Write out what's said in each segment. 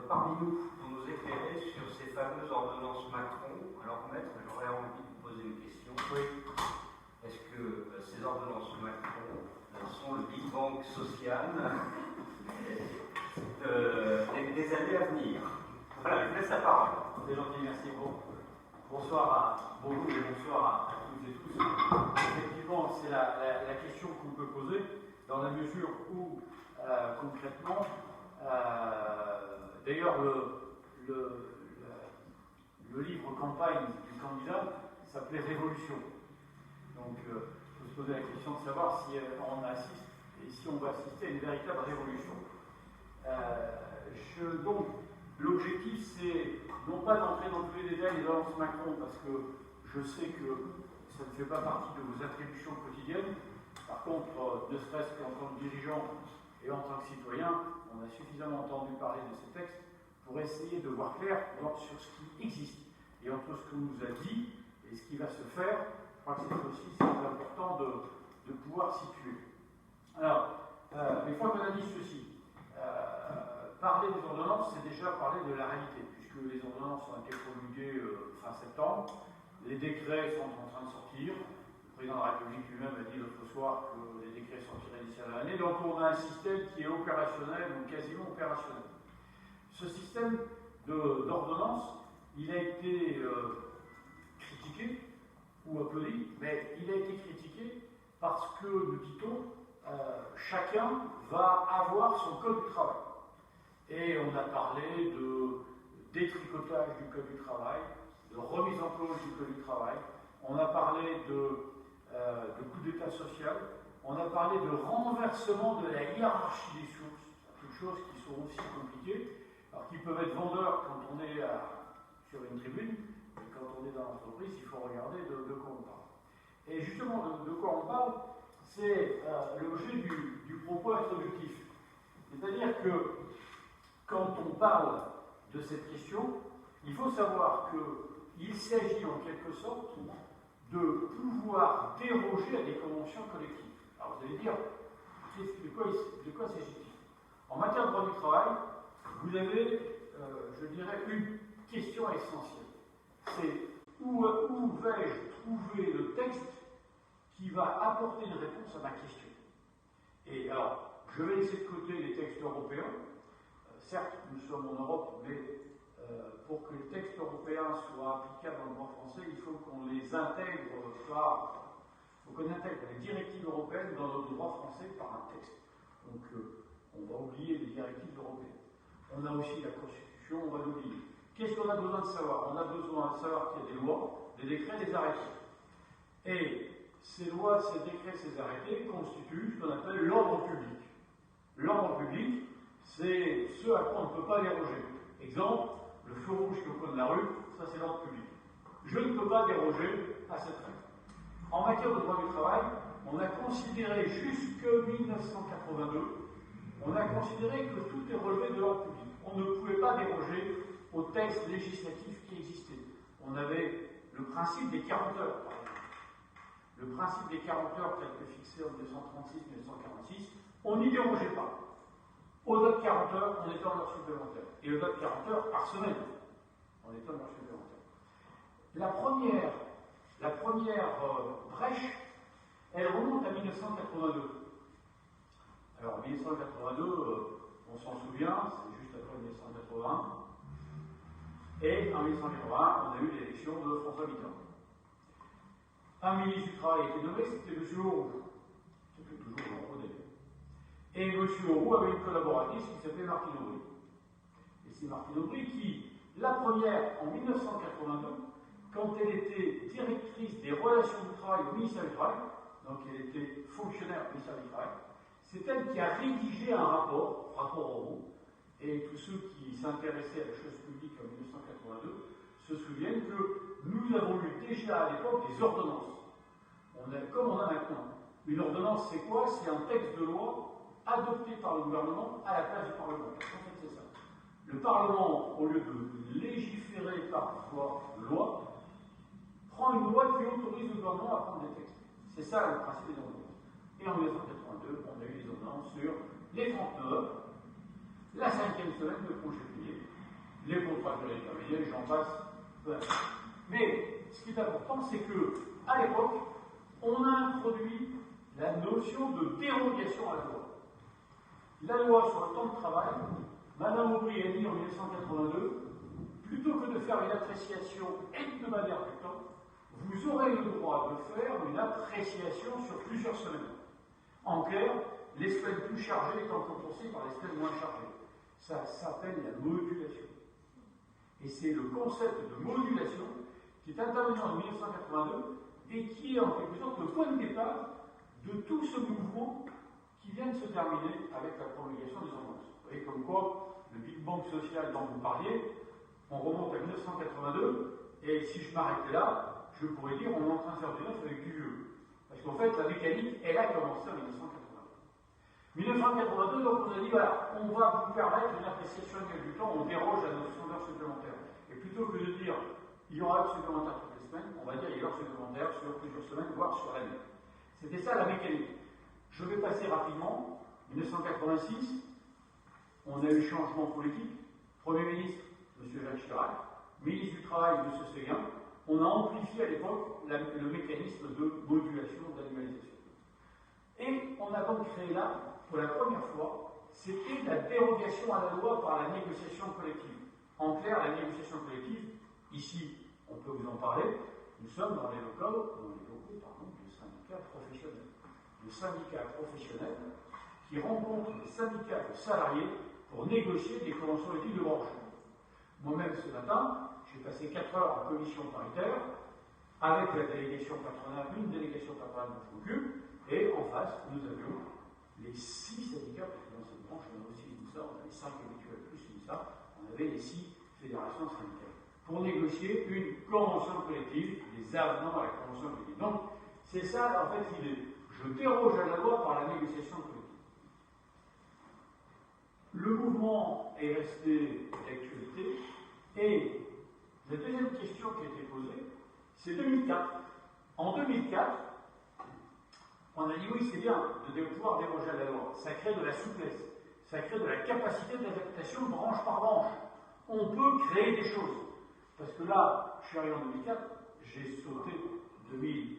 parmi nous pour nous éclairer sur ces fameuses ordonnances Macron. Alors, maître, j'aurais envie de vous poser une question. Oui. Est-ce que ces ordonnances Macron sont le Big Bang social des années à venir? Voilà, je vous laisse la parole. C'est gentil, merci. Bonsoir à beaucoup et bonsoir à toutes et tous. Effectivement, c'est la question qu'on peut poser dans la mesure où, concrètement, d'ailleurs, le livre campagne du candidat s'appelait Révolution. Donc, il faut se poser la question de savoir si on assiste et si on va assister à une véritable révolution. Donc, l'objectif, c'est non pas d'entrer dans tous les détails des ordonnances Macron, parce que je sais que ça ne fait pas partie de vos attributions quotidiennes. Par contre, ne serait-ce qu'en tant que dirigeant et en tant que citoyen, on a suffisamment entendu parler de ces textes pour essayer de voir clair sur ce qui existe. Et entre ce qu'on nous a dit et ce qui va se faire, je crois que c'est important de pouvoir situer. Alors, une fois qu'on a dit ceci, parler des ordonnances, c'est déjà parler de la réalité, puisque les ordonnances ont été promulguées fin septembre, les décrets sont en train de sortir, le président de la République lui-même a dit l'autre soir que les décrets sortiraient d'ici à l'année, donc on a un système qui est opérationnel, ou quasiment opérationnel. Ce système d'ordonnance, il a été critiqué ou applaudi, mais il a été critiqué parce que, nous dit-on, chacun va avoir son code du travail. Et on a parlé de détricotage du code du travail, de remise en cause du code du travail, on a parlé de coup d'État social, on a parlé de renversement de la hiérarchie des sources, toutes choses qui sont aussi compliquées, alors qui peuvent être vendeurs quand on est sur une tribune, mais quand on est dans l'entreprise, il faut regarder de quoi on parle. Et justement, de quoi on parle, c'est l'objet du propos introductif. C'est-à-dire que quand on parle de cette question, il faut savoir qu'il s'agit en quelque sorte de pouvoir déroger à des conventions collectives. Alors vous allez dire, de quoi s'agit-il? En matière de droit du travail, vous avez, je dirais, une question essentielle. C'est où vais-je trouver le texte qui va apporter une réponse à ma question? Et alors, je vais laisser de côté les textes européens. Certes, nous sommes en Europe, mais pour que les textes européens soient applicables dans le droit français, il faut qu'on les intègre il faut qu'on intègre les directives européennes dans notre droit français par un texte. Donc, on va oublier les directives européennes. On a aussi la Constitution, on va l'oublier. Qu'est-ce qu'on a besoin de savoir? On a besoin de savoir qu'il y a des lois, des décrets, des arrêtés. Et ces lois, ces décrets, ces arrêtés constituent ce qu'on appelle l'ordre public. L'ordre public, c'est ce à quoi on ne peut pas déroger. Exemple, le feu rouge qui est au coin de la rue, ça c'est l'ordre public. Je ne peux pas déroger à cette règle. En matière de droit du travail, on a considéré jusque 1982, on a considéré que tout est relevé de l'ordre public. On ne pouvait pas déroger aux textes législatifs qui existaient. On avait le principe des 40 heures, par exemple. Le principe des 40 heures tel que fixé en 1936-1946, on n'y dérogeait pas. Au-delà de 40 heures, on était en heure supplémentaire. Et au-delà de 40 heures par semaine, on était en heure supplémentaire. La première brèche, elle remonte à 1982. Alors, en 1982, on s'en souvient, c'est juste après 1981. Et en 1980, on a eu l'élection de François Mitterrand. Un ministre du Travail a été nommé, c'était M. Auroux. C'était toujours Jean Rodet. Et M. Auroux avait une collaboratrice qui s'appelait Martine Aubry. Et c'est Martine Aubry qui, la première, en 1982, quand elle était directrice des relations du travail au ministère du Travail, donc elle était fonctionnaire au ministère du Travail, c'est elle qui a rédigé un rapport Auroux, et tous ceux qui s'intéressaient à la chose publique en 1982 se souviennent que nous avons eu déjà à l'époque des ordonnances. Comme on a maintenant. Une ordonnance, c'est quoi? C'est un texte de loi adopté par le gouvernement à la place du Parlement. En fait, c'est ça. Le Parlement, au lieu de légiférer par voie de loi, prend une loi qui autorise le gouvernement à prendre des textes. C'est ça le principe des ordonnances. Et en 1982, on a eu des ordonnances sur les 39 heures, la 5e semaine de congé payé les contrats de durée déterminée, j'en passe. Voilà. Mais ce qui est important, c'est que à l'époque, on a introduit la notion de dérogation à la loi. La loi sur le temps de travail, Madame Aubry a dit en 1982, plutôt que de faire une appréciation hebdomadaire du temps, vous aurez le droit de faire une appréciation sur plusieurs semaines. En clair, les semaines plus chargées étant compensées par les semaines moins chargées. Ça s'appelle la modulation. Et c'est le concept de modulation qui est intervenu en 1982 et qui est en quelque sorte le point de départ de tout ce mouvement qui vient de se terminer avec la promulgation des ordonnances. Vous voyez comme quoi le Big Bang social dont vous parliez, on remonte à 1982, et si je m'arrêtais là, je pourrais dire on est en train de faire du neuf avec du vieux. Parce qu'en fait, la mécanique, elle a commencé en 1982. 1982, donc on a dit, voilà, on va vous permettre une appréciation du temps, on déroge à nos sondeurs supplémentaires. Et plutôt que de dire, il y aura de supplémentaires toutes les semaines, on va dire, il y aura de supplémentaires sur plusieurs semaines, voire sur l'année. C'était ça la mécanique. Je vais passer rapidement. 1986, on a eu changement politique. Premier ministre, M. Jacques Chirac, ministre du Travail, M. Séguin. On a amplifié à l'époque le mécanisme de modulation, d'annualisation. Et on a donc créé là, pour la première fois, c'était la dérogation à la loi par la négociation collective. En clair, la négociation collective, ici, on peut vous en parler, nous sommes dans les locaux de syndicats professionnels. De syndicats professionnels qui rencontrent des syndicats de salariés pour négocier des conventions collectives de branche. Moi-même, ce matin, j'ai passé 4 heures en commission paritaire avec la délégation patronale, une délégation patronale dont je m'occupe, et en face, nous avions les 6 syndicats, parce que dans cette branche, on a aussi dit ça, on avait 5 habituels plus dit ça, on avait les 6 fédérations syndicales, pour négocier une convention collective, des avenants à la convention collective. Donc, c'est ça, en fait, l'idée. Je déroge à la loi par la négociation collective. Le mouvement est resté d'actualité, et la deuxième question qui a été posée, c'est 2004. En 2004, on a dit oui, c'est bien de pouvoir déroger à la loi. Ça crée de la souplesse, ça crée de la capacité d'adaptation branche par branche. On peut créer des choses. Parce que là, je suis arrivé en 2004, j'ai sauté 2000.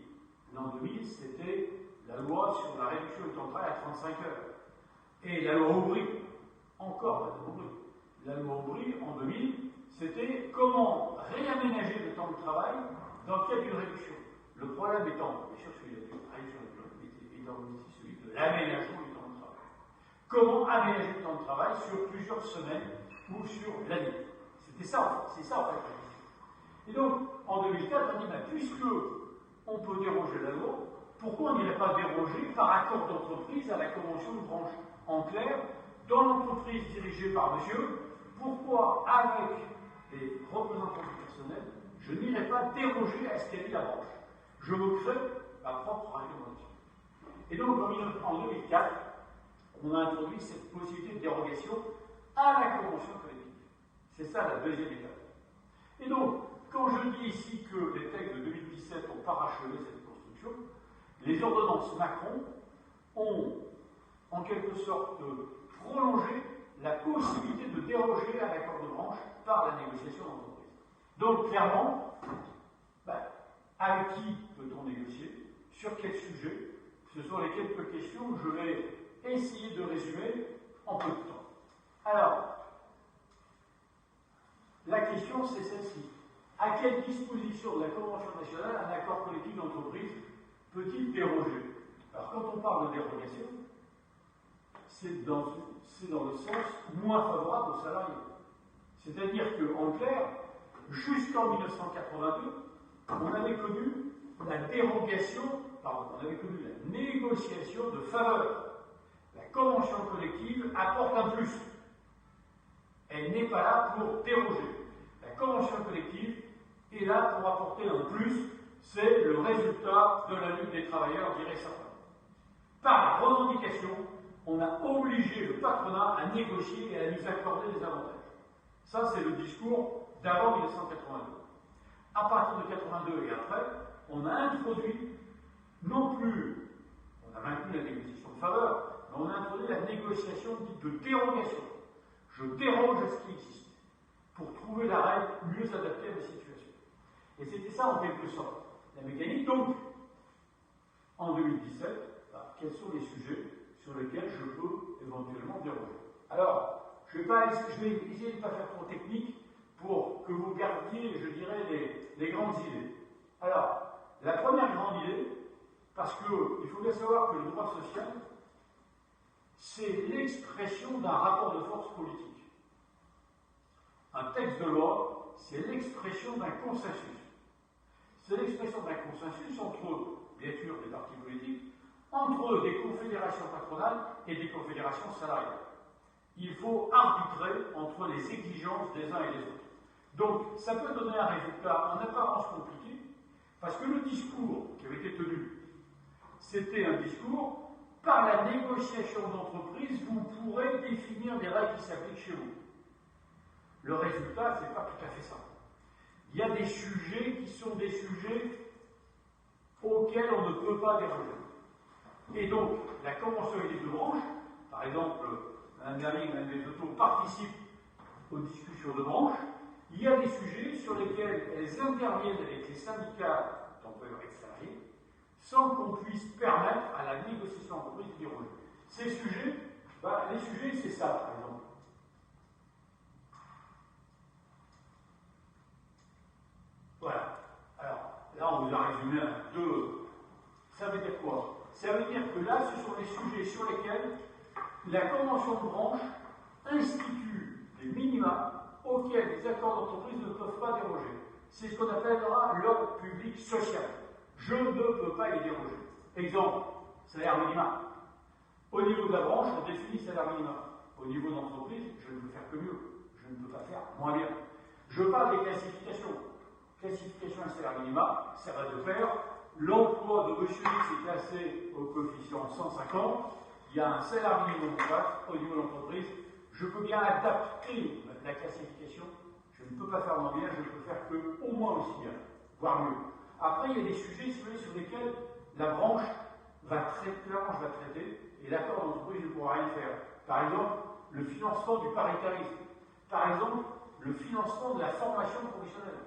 L'an 2000, c'était la loi sur la réduction du temps de travail à 35 heures. Et la loi Aubry, encore la loi Aubry. La loi Aubry, en 2000, c'était comment réaménager le temps de travail dans le cadre d'une réduction. Le problème étant, bien sûr, celui de la réduction étant aussi celui de l'aménagement du temps de travail. Comment aménager le temps de travail sur plusieurs semaines ou sur l'année. C'était ça, en fait. C'est ça, en fait, la question. Et donc, en 2004, on dit, puisque on peut déroger la loi, pourquoi on n'irait pas déroger par accord d'entreprise à la convention de branche? En clair, dans l'entreprise dirigée par monsieur, pourquoi, avec les représentants du personnel, je n'irai pas déroger à ce qu'a dit la branche? Je me crée ma propre réglementation. Et donc, en 2004, on a introduit cette possibilité de dérogation à la convention collective. C'est ça la deuxième étape. Et donc, quand je dis ici que les textes de 2017 ont parachevé cette construction, les ordonnances Macron ont en quelque sorte prolongé la possibilité de déroger à l'accord de branche par la négociation d'entreprise. Donc, clairement, avec qui peut-on négocier? Sur quel sujet? Ce sont les quelques questions que je vais essayer de résumer en peu de temps. Alors, la question c'est celle-ci. À quelle disposition de la Convention nationale un accord collectif d'entreprise peut-il déroger? Alors, quand on parle de dérogation, c'est dans le sens moins favorable aux salariés. C'est-à-dire qu'en clair, jusqu'en 1982, on avait connu la dérogation, on avait connu la négociation de faveur. La convention collective apporte un plus. Elle n'est pas là pour déroger. La convention collective est là pour apporter un plus, c'est le résultat de la lutte des travailleurs, dirait certains. Par la revendication, on a obligé le patronat à négocier et à nous accorder des avantages. Ça, c'est le discours d'avant 1982. À partir de 1982 et après, on a introduit, non plus, on a maintenu la négociation de faveur, mais on a introduit la négociation dite de dérogation. Je déroge à ce qui existe. pour trouver la règle mieux adaptée à la situation. Et c'était ça en quelque sorte la mécanique. Donc, en 2017, quels sont les sujets sur lesquels je peux éventuellement déroger? Alors, je vais essayer de ne pas faire trop technique pour que vous gardiez, je dirais, les grandes idées. Alors, la première grande idée, parce qu'il faut bien savoir que le droit social, c'est l'expression d'un rapport de force politique. Un texte de loi, c'est l'expression d'un consensus. C'est l'expression d'un consensus entre, bien sûr, des partis politiques, entre des confédérations patronales et des confédérations salariales. Il faut arbitrer entre les exigences des uns et des autres. Donc, ça peut donner un résultat en apparence compliqué, parce que le discours qui avait été tenu, c'était un discours, par la négociation d'entreprise, vous pourrez définir les règles qui s'appliquent chez vous. Le résultat, ce n'est pas tout à fait ça. Il y a des sujets qui sont des sujets auxquels on ne peut pas déroger. Et donc, la convention équipe de branche, par exemple, Mme Berling, Mme Bezzotto participent aux discussions de branche, il y a des sujets sur lesquels elles interviennent avec les syndicats d'employeurs et de salariés, sans qu'on puisse permettre à la négociation d'entreprise de dérouler. Ces sujets, les sujets, c'est ça, par exemple. Voilà. Alors, là, on vous a résumé un peu. Ça veut dire quoi? Ça veut dire que là, ce sont les sujets sur lesquels la convention de branche institue des minima auxquels les accords d'entreprise ne peuvent pas déroger. C'est ce qu'on appellera l'ordre public social. Je ne peux pas y déroger. Exemple, salaire minimum. Au niveau de la branche, on définit salaire minimum. Au niveau d'entreprise, je ne peux faire que mieux. Je ne peux pas faire moins bien. Je parle des classifications. Classification et salaire minimum, ça va de pair. L'emploi de monsieur X est classé au coefficient 150. Il y a un salaire minimum au niveau de l'entreprise. Je peux bien adapter la classification. Je ne peux pas faire moins bien, je ne peux faire que au moins aussi bien, voire mieux. Après, il y a des sujets sur lesquels la branche va traiter et l'accord d'entreprise ne pourra rien faire. Par exemple, le financement du paritarisme. Par exemple, le financement de la formation professionnelle.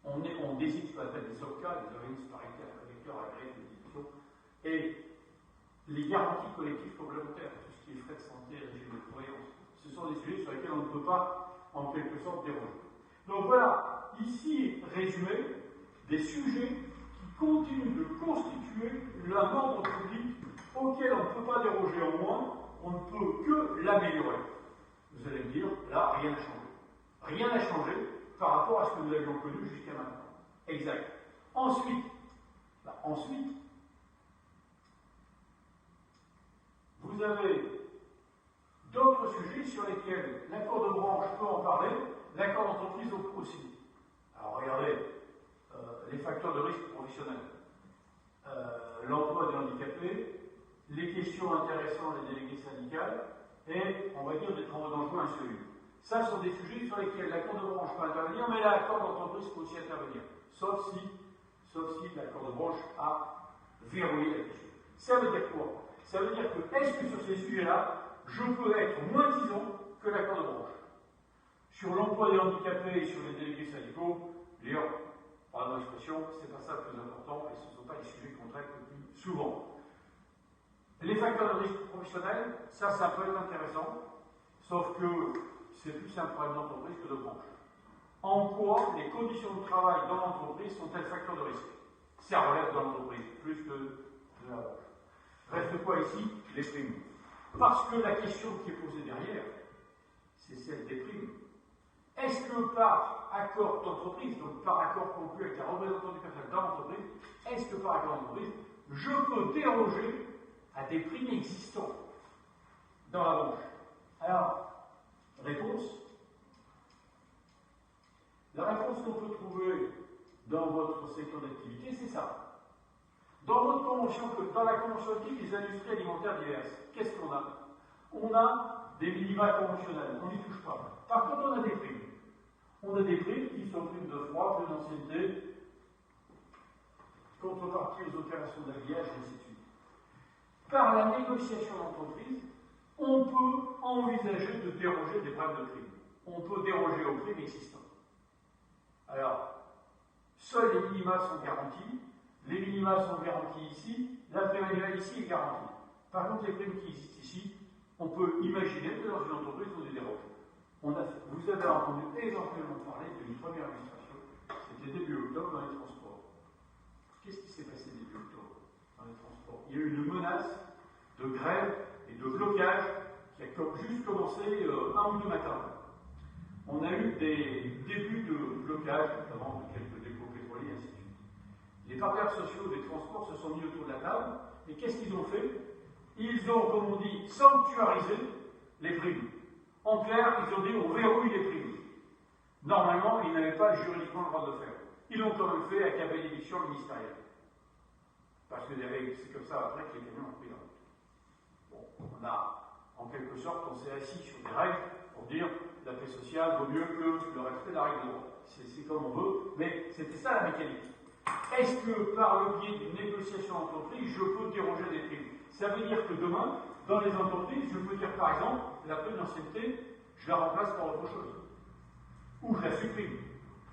On décide ce qu'on appelle des OPCA, des organismes paritaires, collecteurs agréés de distribution, et les garanties collectives complémentaires, tout ce qui est frais de santé, régime de prévoyance. Ce sont des sujets sur lesquels on ne peut pas, en quelque sorte, déroger. Donc voilà, ici, résumé, des sujets qui continuent de constituer un ordre public auquel on ne peut pas déroger, au moins, on ne peut que l'améliorer. Vous allez me dire, là, rien n'a changé. Rien n'a changé par rapport à ce que nous avions connu jusqu'à maintenant. Exact. Ensuite, vous avez d'autres sujets sur lesquels l'accord de branche peut en parler, l'accord d'entreprise aussi. Alors regardez, les facteurs de risque professionnel, l'emploi des handicapés, les questions intéressant les délégués syndicales et, on va dire, des travaux dangereux insolubles. Ça sont des sujets sur lesquels l'accord de branche peut intervenir, mais l'accord d'entreprise peut aussi intervenir, sauf si l'accord de branche a verrouillé la question. Ça veut dire quoi? Ça veut dire que, est-ce que sur ces sujets-là, je peux être moins disant que l'accord de branche? Sur l'emploi des handicapés et sur les délégués syndicaux, d'ailleurs, par l'expression, c'est pas ça le plus important et ce ne sont pas les sujets qu'on traite le plus souvent. Les facteurs de risque professionnel, ça peut être intéressant, sauf que c'est plus un problème d'entreprise que de branche. En quoi les conditions de travail dans l'entreprise sont-elles facteurs de risque? Ça relève de l'entreprise, plus que de la branche. Reste quoi ici? Les primes. Parce que la question qui est posée derrière, c'est celle des primes. Est-ce que par accord d'entreprise, donc par accord conclu avec la représentation du personnel dans l'entreprise, est-ce que par accord d'entreprise, je peux déroger à des primes existantes dans la branche? Alors, réponse. La réponse qu'on peut trouver dans votre secteur d'activité, c'est ça. Dans votre convention, dans la convention éthique des industries alimentaires diverses, qu'est-ce qu'on a? On a des minima conventionnels, on n'y touche pas. Par contre, on a des primes. On a des primes qui sont primes de froid, primes d'ancienneté, contrepartie aux opérations d'habillage, et ainsi de suite. Par la négociation d'entreprise, on peut envisager de déroger des problèmes de primes. on peut déroger aux primes existantes. Alors, seuls les minima sont garantis. Les minima sont garantis ici. La prime annuelle ici est garantie. Par contre, les primes qui existent ici, on peut imaginer que dans une entreprise, on les déroge. Vous avez entendu essentiellement parler d'une première illustration. C'était début octobre dans les transports. Qu'est-ce qui s'est passé début octobre dans les transports? Il y a eu une menace de grève et de blocage qui a juste commencé un ou deux matins. On a eu des débuts de blocage, notamment de quelques dépôts pétroliers, et ainsi de suite. Les partenaires sociaux des transports se sont mis autour de la table, et qu'est-ce qu'ils ont fait? Ils ont, comme on dit, sanctuarisé les primes. En clair, ils ont dit on verrouille les primes. Normalement, ils n'avaient pas juridiquement le droit de le faire. Ils l'ont quand même fait avec la bénédiction ministérielle. Parce que c'est comme ça après que les camions ont pris la route. Bon, on a, en quelque sorte, on s'est assis sur des règles pour dire la paix sociale vaut mieux que le respect de la règle de droit. C'est comme on veut, mais c'était ça la mécanique. Est-ce que par le biais d'une négociation d'entreprise, je peux déroger des primes? Ça veut dire que demain, dans les entreprises, je peux dire par exemple, la prime d'ancienneté, je la remplace par autre chose. Ou je la supprime.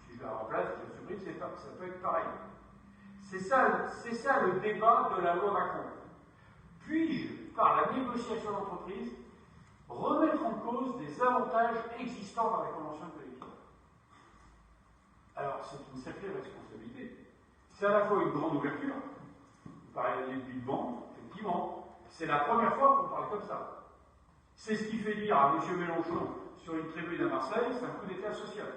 Si je la remplace, je la supprime, ça peut être pareil. C'est ça le débat de la loi Macron. Puis-je, par la négociation d'entreprise, remettre en cause des avantages existants dans la convention collective? Alors, c'est une sacrée responsabilité. C'est à la fois une grande ouverture. Vous parlez des Big Bang, effectivement. C'est la première fois qu'on parle comme ça. C'est ce qui fait dire à M. Mélenchon sur une tribune à Marseille, c'est un coup d'État social.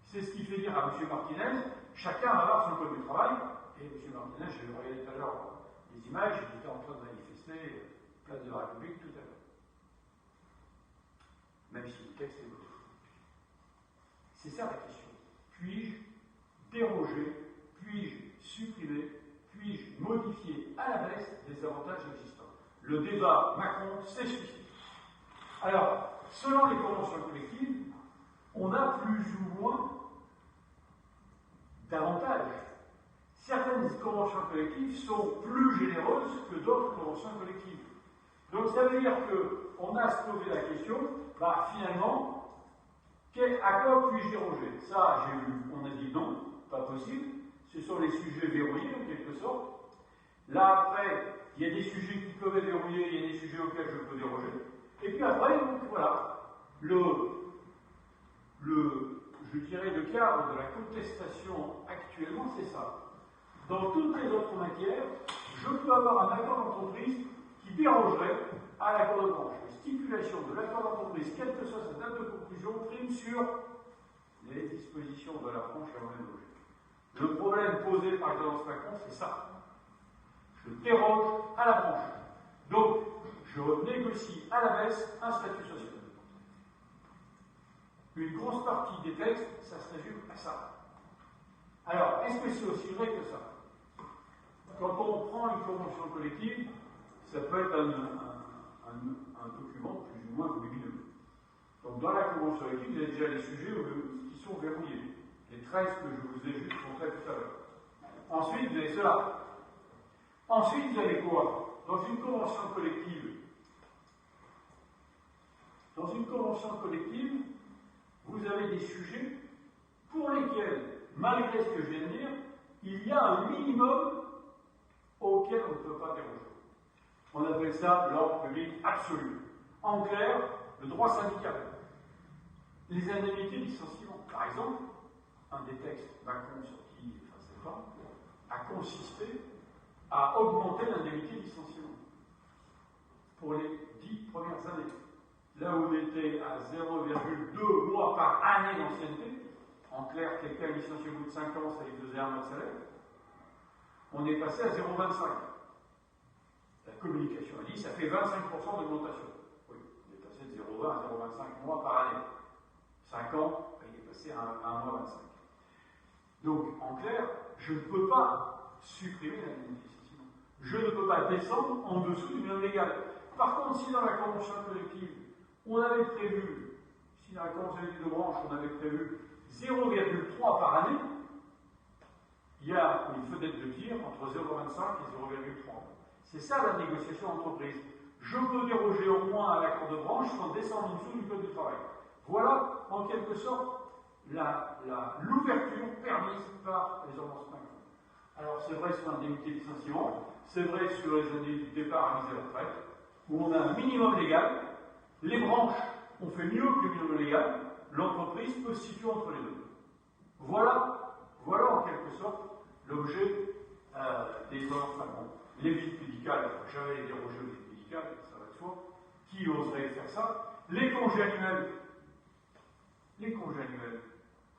C'est ce qui fait dire à M. Martinez, chacun va avoir son code du travail. Et M. Martinez, je vais regarder tout à l'heure les images, il était en train de manifester place de la République tout à l'heure. Même si le texte est voté. C'est ça la question. Puis-je déroger, puis-je supprimer, puis-je modifier à la baisse des avantages existants? Le débat Macron s'est suscité. Alors, selon les conventions collectives, on a plus ou moins d'avantages. Certaines conventions collectives sont plus généreuses que d'autres conventions collectives. Donc ça veut dire qu'on a à se poser la question, finalement, à quoi puis-je déroger? Ça, j'ai vu, on a dit non, pas possible. Ce sont les sujets verrouillés, en quelque sorte. Là, après, il y a des sujets qui peuvent être verrouillés, il y a des sujets auxquels je peux déroger. Et puis après, donc, voilà, je dirais, le cadre de la contestation actuellement, c'est ça. Dans toutes les autres matières, je peux avoir un accord d'entreprise qui dérogerait à l'accord de branche. La stipulation de l'accord d'entreprise, quelle que soit sa date de conclusion, prime sur les dispositions de la branche et en même logique. Le problème posé par l'excellence Macron, c'est ça. Je déroge à la branche. Donc, je négocie à la baisse un statut social. Une grosse partie des textes, ça se résume à ça. Alors, est-ce que c'est aussi vrai que ça? Quand on prend une convention collective, ça peut être un document plus ou moins volumineux. Donc, dans la convention collective, vous avez déjà les sujets qui sont verrouillés. Les 13 que je vous ai juste montrés tout à l'heure. Ensuite, vous avez cela. Ensuite, vous avez quoi? Dans une convention collective, vous avez des sujets pour lesquels, malgré ce que je viens de dire, il y a un minimum auquel on ne peut pas déroger. On appelle ça l'ordre public absolu. En clair, le droit syndical. Les indemnités de licenciement. Par exemple, un des textes Macron sorti fin septembre a consisté à augmenter l'indemnité de licenciement pour les 10 premières années. Là où on était à 0,2 mois par année d'ancienneté, en clair, quelqu'un licencié au bout de 5 ans, ça lui faisait un mois de salaire, on est passé à 0,25. La communication a dit ça fait 25% d'augmentation. Oui, on est passé de 0,20 à 0,25 mois par année. 5 ans, il est passé à 1 mois 25. Donc, en clair, je ne peux pas supprimer l'indemnité de licenciement. Je ne peux pas descendre en dessous du minimum légal. Par contre, si dans la convention collective, on avait prévu, si dans la convention collective de branche, on avait prévu 0,3 par année, il y a une fenêtre de tir entre 0,25 et 0,3. C'est ça la négociation d'entreprise. Je peux déroger au moins à l'accord de branche sans descendre en dessous du code du travail. Voilà, en quelque sorte, l'ouverture permise par les ordonnances Macron. Alors, c'est vrai sur l'indemnité de licenciement, c'est vrai sur les années du départ à mise à la retraite, où on a un minimum légal, les branches ont fait mieux que le minimum légal, l'entreprise peut se situer entre les deux. Voilà en quelque sorte l'objet des ordonnances Macron. Les visites médicales, jamais les déroger aux visites médicales, ça va de soi. Qui oserait faire ça? Les congés annuels. Les congés annuels.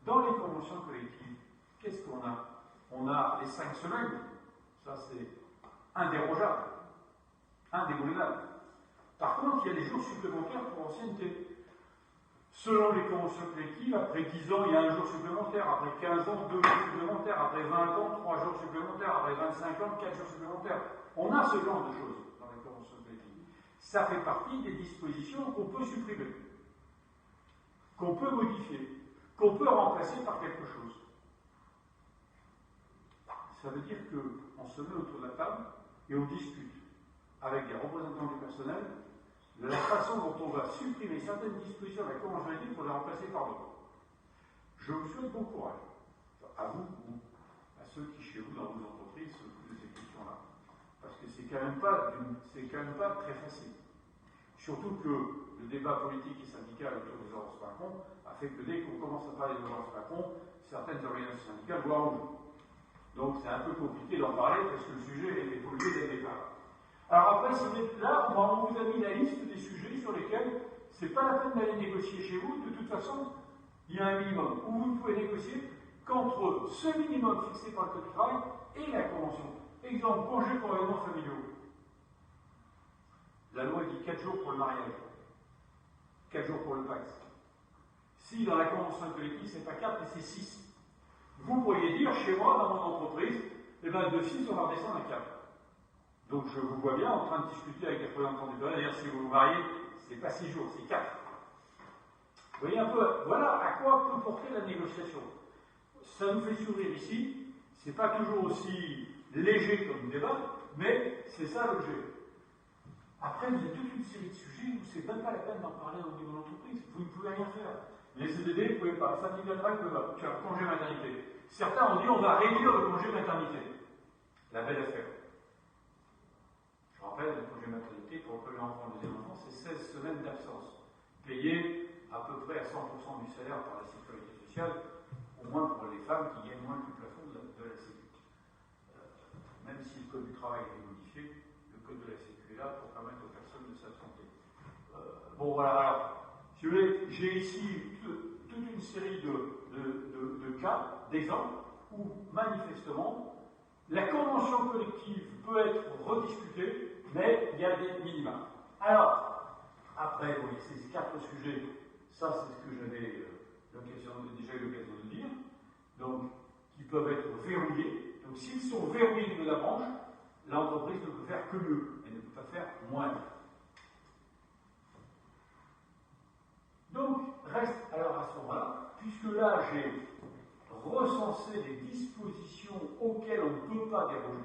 Dans les conventions collectives, qu'est-ce qu'on a? On a les 5 semaines. Ça, c'est indérogeable. Indéboulonnable. Par contre, il y a des jours supplémentaires pour ancienneté. Selon les conventions collectives, après 10 ans, il y a un jour supplémentaire. Après 15 ans, 2 jours supplémentaires. Après 20 ans, 3 jours supplémentaires. Après 25 ans, 4 jours supplémentaires. On a ce genre de choses dans les conventions collectives. Ça fait partie des dispositions qu'on peut supprimer, qu'on peut modifier, qu'on peut remplacer par quelque chose. Ça veut dire qu'on se met autour de la table et on discute avec des représentants du personnel de la façon dont on va supprimer certaines dispositions de la convention collective pour les remplacer par d'autres. Je vous souhaite bon courage. À vous ou à ceux qui, chez vous, dans vos entreprises, se posent ces questions-là. Parce que c'est quand même pas très facile. Surtout que le débat politique et syndical autour des ordonnances Macron a fait que dès qu'on commence à parler des ordonnances Macron, certaines organisations syndicales voient rouge. Donc c'est un peu compliqué d'en parler parce que le sujet est pollué dès le départ. Alors après, si vous êtes là, on vous a mis la liste des sujets sur lesquels c'est pas la peine d'aller négocier chez vous. De toute façon, il y a un minimum où vous ne pouvez négocier qu'entre ce minimum fixé par le Code du travail et la Convention. Exemple, congé pour événements familiaux. La loi dit 4 jours pour le mariage, 4 jours pour le Pacs. Si dans la Convention collective, c'est pas 4, mais c'est 6. Vous pourriez dire, chez moi, dans mon entreprise, eh ben, de 6, on va redescendre à 4. Donc je vous vois bien en train de discuter avec les représentants du personnel, d'ailleurs si vous vous mariez, c'est pas 6 jours, c'est 4. Vous voyez un peu, voilà à quoi peut porter la négociation. Ça nous fait sourire ici, c'est pas toujours aussi léger comme débat, mais c'est ça l'objet. Après, vous avez toute une série de sujets où c'est même pas la peine d'en parler au niveau de l'entreprise, vous ne pouvez rien faire. Les CDD, vous ne pouvez pas, le syndicat de travail ne peut pas, tu as un congé maternité. Certains ont dit on va réduire le congé maternité. La belle affaire. Je rappelle, le congé maternité pour le premier enfant, le deuxième enfant, c'est 16 semaines d'absence, payées à peu près à 100% du salaire par la sécurité sociale, au moins pour les femmes qui gagnent moins que le plafond de la sécurité. Même si le code du travail est modifié, le code de la sécurité est là pour permettre aux personnes de s'absenter. Bon voilà, alors, si vous voulez, j'ai ici toute une série de cas, d'exemples, où manifestement, la convention collective peut être rediscutée, mais il y a des minima. Alors, après, vous voyez, ces 4 sujets, ça c'est ce que j'avais déjà eu l'occasion de dire, donc, qui peuvent être verrouillés. Donc, s'ils sont verrouillés au niveau de la branche, l'entreprise ne peut faire que mieux, elle ne peut pas faire moins. Donc, reste alors à ce moment-là, puisque là j'ai recensé les dispositions auxquelles on ne peut pas déroger,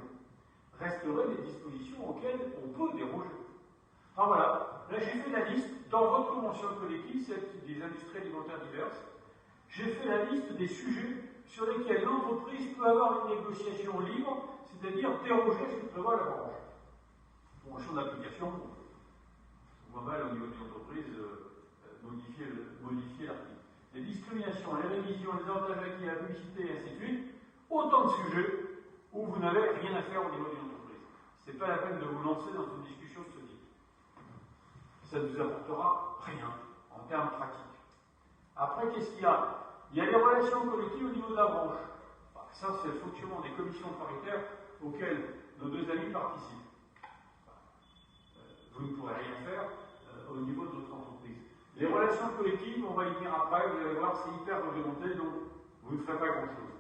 resteraient les dispositions auxquelles on peut déroger. Alors voilà, là j'ai fait la liste, dans votre convention collective, celle des industries alimentaires diverses, j'ai fait la liste des sujets sur lesquels l'entreprise peut avoir une négociation libre, c'est-à-dire déroger ce que prévoit la branche. Bon, champ d'application, on voit mal au niveau d'une entreprise modifier l'article. Les discriminations, les révisions, les avantages acquis, la publicité, et ainsi de suite, autant de sujets où vous n'avez rien à faire au niveau d'une entreprise. Ce n'est pas la peine de vous lancer dans une discussion de ce type. Ça ne vous apportera rien en termes pratiques. Après, qu'est-ce qu'il y a? Il y a les relations collectives au niveau de la branche. Ça, c'est le fonctionnement des commissions paritaires auxquelles nos 2 amis participent. Vous ne pourrez rien faire au niveau de notre entreprise. Les relations collectives, on va y venir après, vous allez voir, c'est hyper réglementé, donc vous ne ferez pas grand-chose.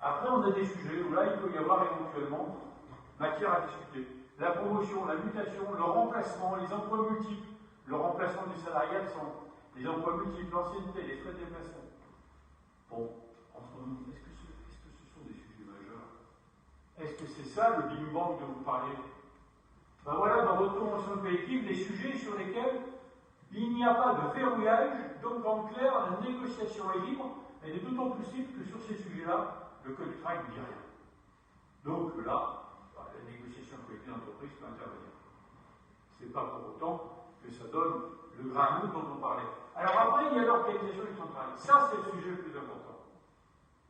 Après, on a des sujets où là, il peut y avoir éventuellement matière à discuter. La promotion, la mutation, le remplacement, les emplois multiples, le remplacement du salarié absent, les emplois multiples, l'ancienneté, les frais de déplacement. Bon, entre nous, est-ce que ce sont des sujets majeurs? Est-ce que c'est ça le Big Bang dont vous parlez? Ben voilà, dans votre convention collective, les sujets sur lesquels Il n'y a pas de verrouillage, donc en clair, la négociation est libre, elle est d'autant plus libre que sur ces sujets-là, le Code du travail ne dit rien. Donc là, la négociation collective d'entreprise peut intervenir. Ce n'est pas pour autant que ça donne le grain à moudre dont on parlait. Alors après, il y a l'organisation du temps de travail. Ça, c'est le sujet le plus important.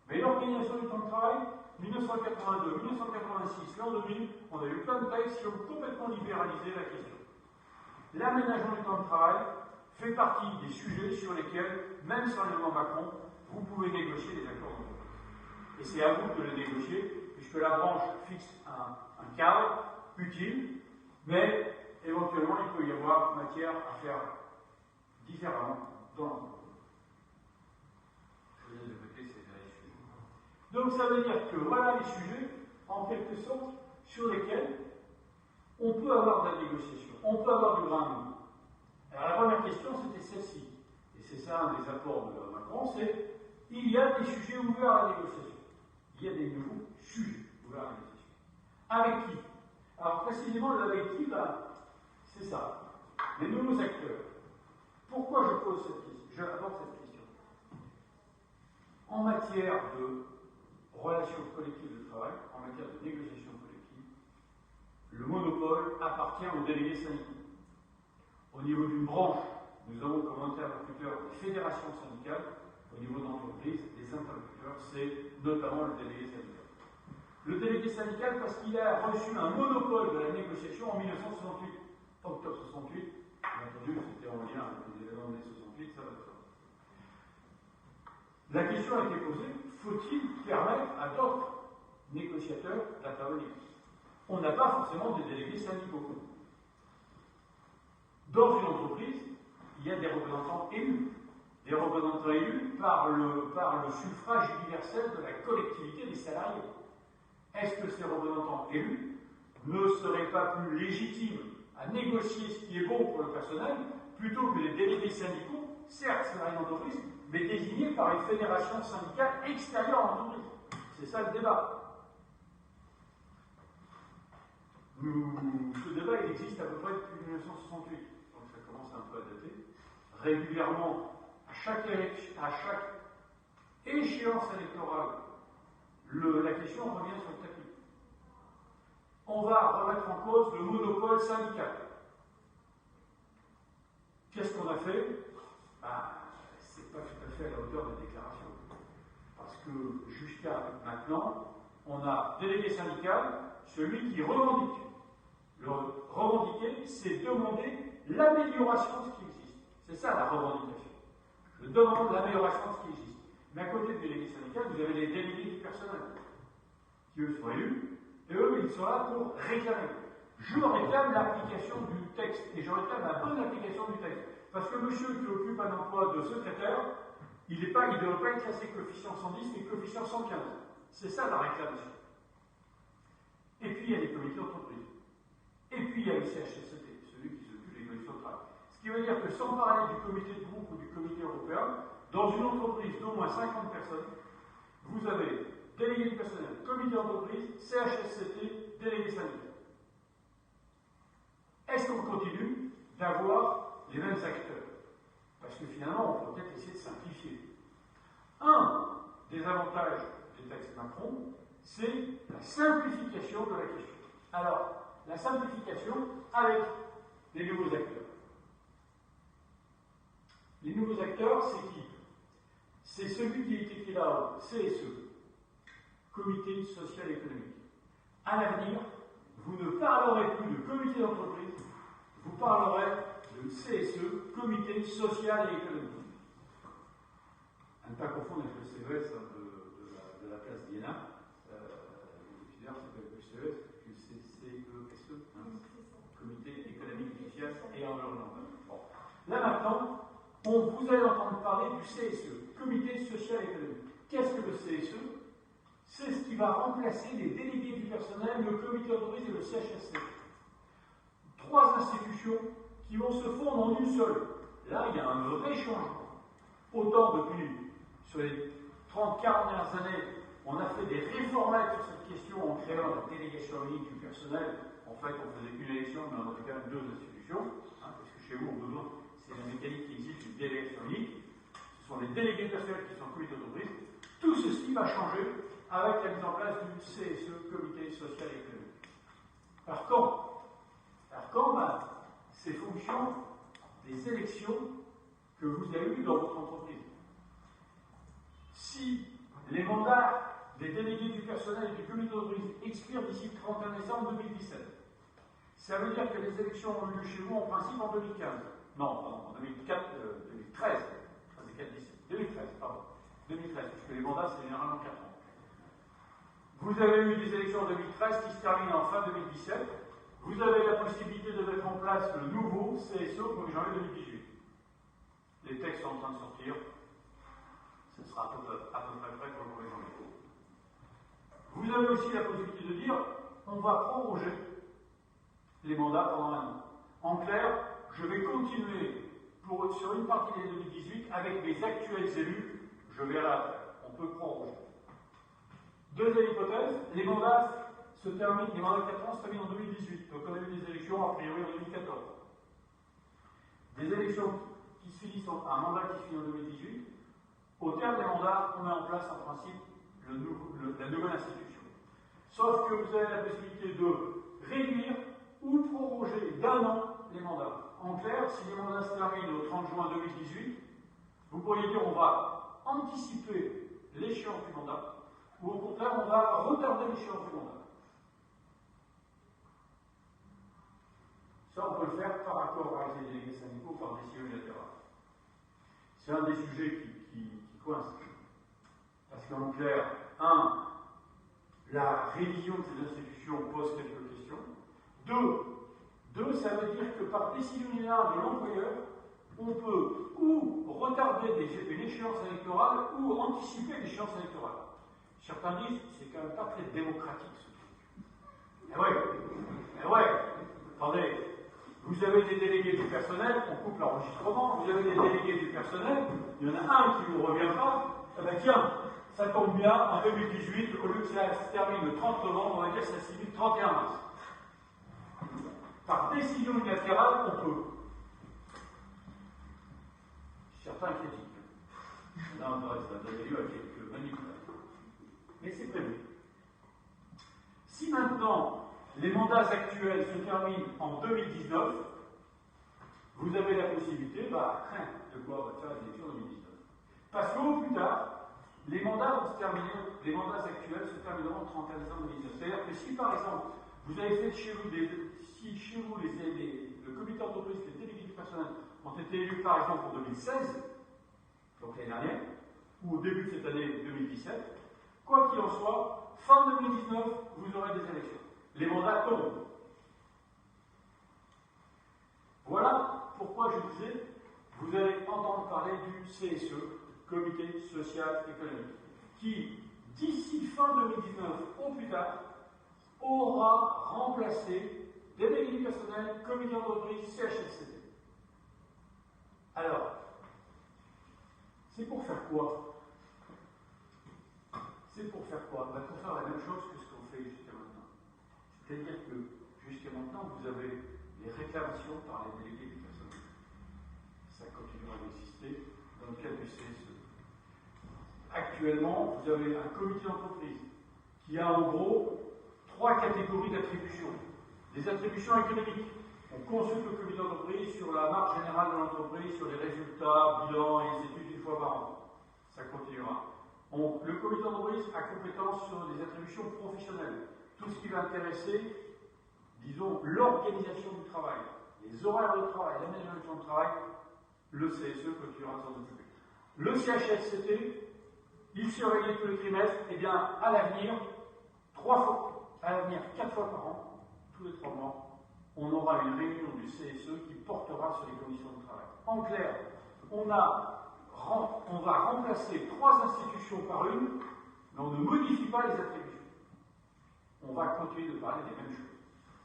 Mais l'organisation du temps de travail, 1982, 1986, l'an 2000, on a eu plein de textes qui ont complètement libéralisé la question. L'aménagement du temps de travail fait partie des sujets sur lesquels, même sans le loi Macron, vous pouvez négocier les accords d'entreprise. Et c'est à vous de le négocier, puisque la branche fixe un cadre utile, mais éventuellement, il peut y avoir matière à faire différemment dans l'entreprise. Je laisse de côté ces sujets. Donc ça veut dire que voilà les sujets, en quelque sorte, sur lesquels on peut avoir de la négociation, on peut avoir du grain à moudre. Alors la première question, c'était celle-ci, et c'est ça un des apports de Macron, c'est il y a des sujets ouverts à la négociation. Il y a des nouveaux sujets ouverts à la négociation. Avec qui? Alors précisément, avec qui, c'est ça, les nouveaux acteurs. Pourquoi je pose cette question? Je aborde cette question. En matière de relations collectives de travail, en matière de négociation collective, le monopole appartient aux délégués syndicaux. Au niveau d'une branche, nous avons comme interlocuteurs des fédérations syndicales. Au niveau d'entreprise, les interlocuteurs, c'est notamment le délégué syndical. Le délégué syndical, parce qu'il a reçu un monopole de la négociation en 1968, octobre 68, bien entendu, c'était en lien avec les événements de 68, ça va de soi. La question a été posée, faut-il permettre à d'autres négociateurs d'intervenir? On n'a pas forcément des délégués syndicaux. Dans une entreprise, il y a des représentants élus. Des représentants élus par le suffrage universel de la collectivité des salariés. Est-ce que ces représentants élus ne seraient pas plus légitimes à négocier ce qui est bon pour le personnel plutôt que les délégués syndicaux, certes salariés d'entreprise, mais désignés par une fédération syndicale extérieure à l'entreprise? C'est ça le débat. Ce débat, il existe à peu près depuis 1968, donc ça commence un peu à dater. Régulièrement, à chaque échéance électorale, la question revient sur le tapis. On va remettre en cause le monopole syndical. Qu'est-ce qu'on a fait? C'est pas tout à fait à la hauteur des déclarations. Parce que jusqu'à maintenant, on a délégué syndical, celui qui revendique. Le revendiquer, c'est demander l'amélioration de ce qui existe. C'est ça la revendication. Je demande l'amélioration de ce qui existe. Mais à côté du délégué syndical, vous avez les délégués du personnel, qui eux sont élus, et eux, ils sont là pour réclamer. Je réclame l'application du texte, et je réclame la bonne application du texte. Parce que monsieur qui occupe un emploi de secrétaire, il ne devrait pas être classé coefficient 110, mais coefficient 115. C'est ça la réclamation. Et puis il y a les comités d'entreprise. Et puis il y a le CHSCT, celui qui s'occupe des conditions de travail. Ce qui veut dire que sans parler du comité de groupe ou du comité européen, dans une entreprise d'au moins 50 personnes, vous avez délégué du personnel, comité d'entreprise, CHSCT, délégué syndical. Est-ce qu'on continue d'avoir les mêmes acteurs? Parce que finalement, on peut peut-être essayer de simplifier. Un des avantages des textes Macron, c'est la simplification de la question. Alors, la simplification avec les nouveaux acteurs. Les nouveaux acteurs, c'est qui? C'est celui qui est écrit là-haut, CSE, Comité social et économique. À l'avenir, vous ne parlerez plus de comité d'entreprise, vous parlerez de CSE, Comité social et économique. À ne pas confondre avec le CES de la place d'Iéna. Les étudiants s'appellent le CES, puis le CESE, Comité économique, social et environnemental. Bon. Là maintenant, vous allez entendre parler du CSE, Comité social et économique. Qu'est-ce que le CSE? C'est ce qui va remplacer les délégués du personnel, le comité d'entreprise et le CHSCT. Trois institutions qui vont se fondre en une seule. Là, il y a un vrai changement. Autant depuis, sur les 30-40 dernières années, on a fait des réformettes sur cette question en créant la délégation unique du personnel. En fait, on faisait une élection, mais on avait quand même deux institutions, parce que chez vous, on besoin, c'est la mécanique qui exige une délégation unique. Ce sont les délégués personnels qui sont en comité d'entreprise. Tout ceci va changer avec la mise en place du CSE, Comité social et économique. Alors quand c'est fonction des élections que vous avez eues dans votre entreprise. Si les mandats des délégués du personnel et du comité d'entreprise expirent d'ici le 31 décembre 2017, ça veut dire que les élections ont eu lieu chez vous en principe en 2015. Non, pardon, en 2013. 2013, pardon. 2013, puisque les mandats, c'est généralement 4 ans. Vous avez eu des élections en 2013 qui se terminent en fin 2017. Vous avez la possibilité de mettre en place le nouveau CSE au 1er janvier 2018. Les textes sont en train de sortir. Ce sera à peu près prêt pour le 1er janvier. Vous avez aussi la possibilité de dire on va proroger les mandats pendant un an. En clair, je vais continuer sur une partie de l'année 2018 avec mes actuels élus. Je verrai après. On peut proroger. Deuxième hypothèse, les mandats se terminent, les mandats de 4 ans se terminent en 2018. Donc on a eu des élections a priori en 2014. Des élections qui se finissent un mandat qui se finit en 2018. Au terme des mandats, on met en place en principe la nouvelle institution. Sauf que vous avez la possibilité de réduire ou proroger d'1 an les mandats. En clair, si les mandats se terminent au 30 juin 2018, vous pourriez dire on va anticiper l'échéance du mandat, ou au contraire, on va retarder l'échéance du mandat. Ça, on peut le faire par accord avec les délégués syndicaux, par décision unilatérale. C'est un des sujets qui coince. Parce qu'en clair, la révision de ces institutions pose quelques questions. Deux, ça veut dire que par décision unilatérale de l'employeur, on peut ou retarder une échéance électorale ou anticiper l'échéance électorale. Certains disent c'est quand même pas très démocratique ce truc. Eh ouais, attendez, vous avez des délégués du personnel, on coupe l'enregistrement, vous avez des délégués du personnel, il y en a un qui ne vous revient pas, eh bien tiens, ça tombe bien, en 2018, au lieu que ça se termine le 30 novembre, on va dire que ça se finit le 31 mars. Par décision unilatérale, on peut. Certains critiquent. Là, on aurait donné lieu à quelques manipulations. Mais c'est prévu. Si maintenant les mandats actuels se terminent en 2019, vous avez la possibilité, de quoi faire les élections en 2019. Parce qu'au plus tard, les mandats vont se terminer, les mandats actuels se termineront le 31 décembre 2019. C'est-à-dire que si par exemple, vous avez fait chez vous le comité d'entreprise, les délégués du personnel ont été élus par exemple en 2016, donc l'année dernière, ou au début de cette année 2017, quoi qu'il en soit, fin 2019, vous aurez des élections. Les mandats tombent. Voilà pourquoi je disais, vous allez entendre parler du CSE, Comité social économique, qui, d'ici fin 2019, au plus tard, aura remplacé délégués du personnel, comité d'entreprise, CHSCT. Alors, c'est pour faire quoi? C'est pour faire quoi? Pour faire la même chose que ce qu'on fait jusqu'à maintenant. C'est-à-dire que jusqu'à maintenant, vous avez les réclamations par les délégués du personnel. Ça continuera d'exister dans le cadre du CSE. Actuellement, vous avez un comité d'entreprise qui a en gros 3 catégories d'attributions. Les attributions économiques. On consulte le comité d'entreprise sur la marge générale de l'entreprise, sur les résultats, bilan et les études une fois par an. Ça continuera. Le comité d'entreprise a compétence sur des attributions professionnelles. Tout ce qui va intéresser, disons, l'organisation du travail, les horaires de travail, l'aménagement du travail, le CSE continuera de s'en occuper. Le CHSCT, il se réunit tous les trimestres, et bien à l'avenir, 4 fois par an, tous les 3 mois, on aura une réunion du CSE qui portera sur les conditions de travail. En clair, on va remplacer 3 institutions par une, mais on ne modifie pas les attributions. On va continuer de parler des mêmes choses,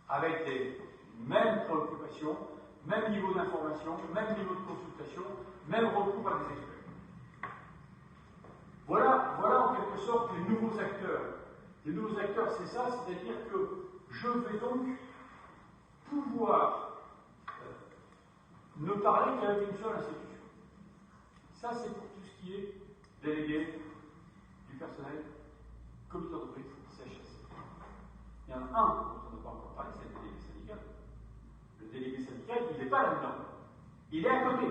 avec les mêmes préoccupations, même niveau d'information, même niveau de consultation, même recours à des experts. Voilà en quelque sorte les nouveaux acteurs. Les nouveaux acteurs, c'est ça, c'est-à-dire que je vais donc pouvoir ne parler qu'avec une seule institution. Ça, c'est pour tout ce qui est délégué du personnel, comité d'entreprise, CHSC. Il y en a un dont on n'a pas encore parlé, c'est le délégué syndical. Le délégué syndical, il n'est pas là-dedans. Il est à côté.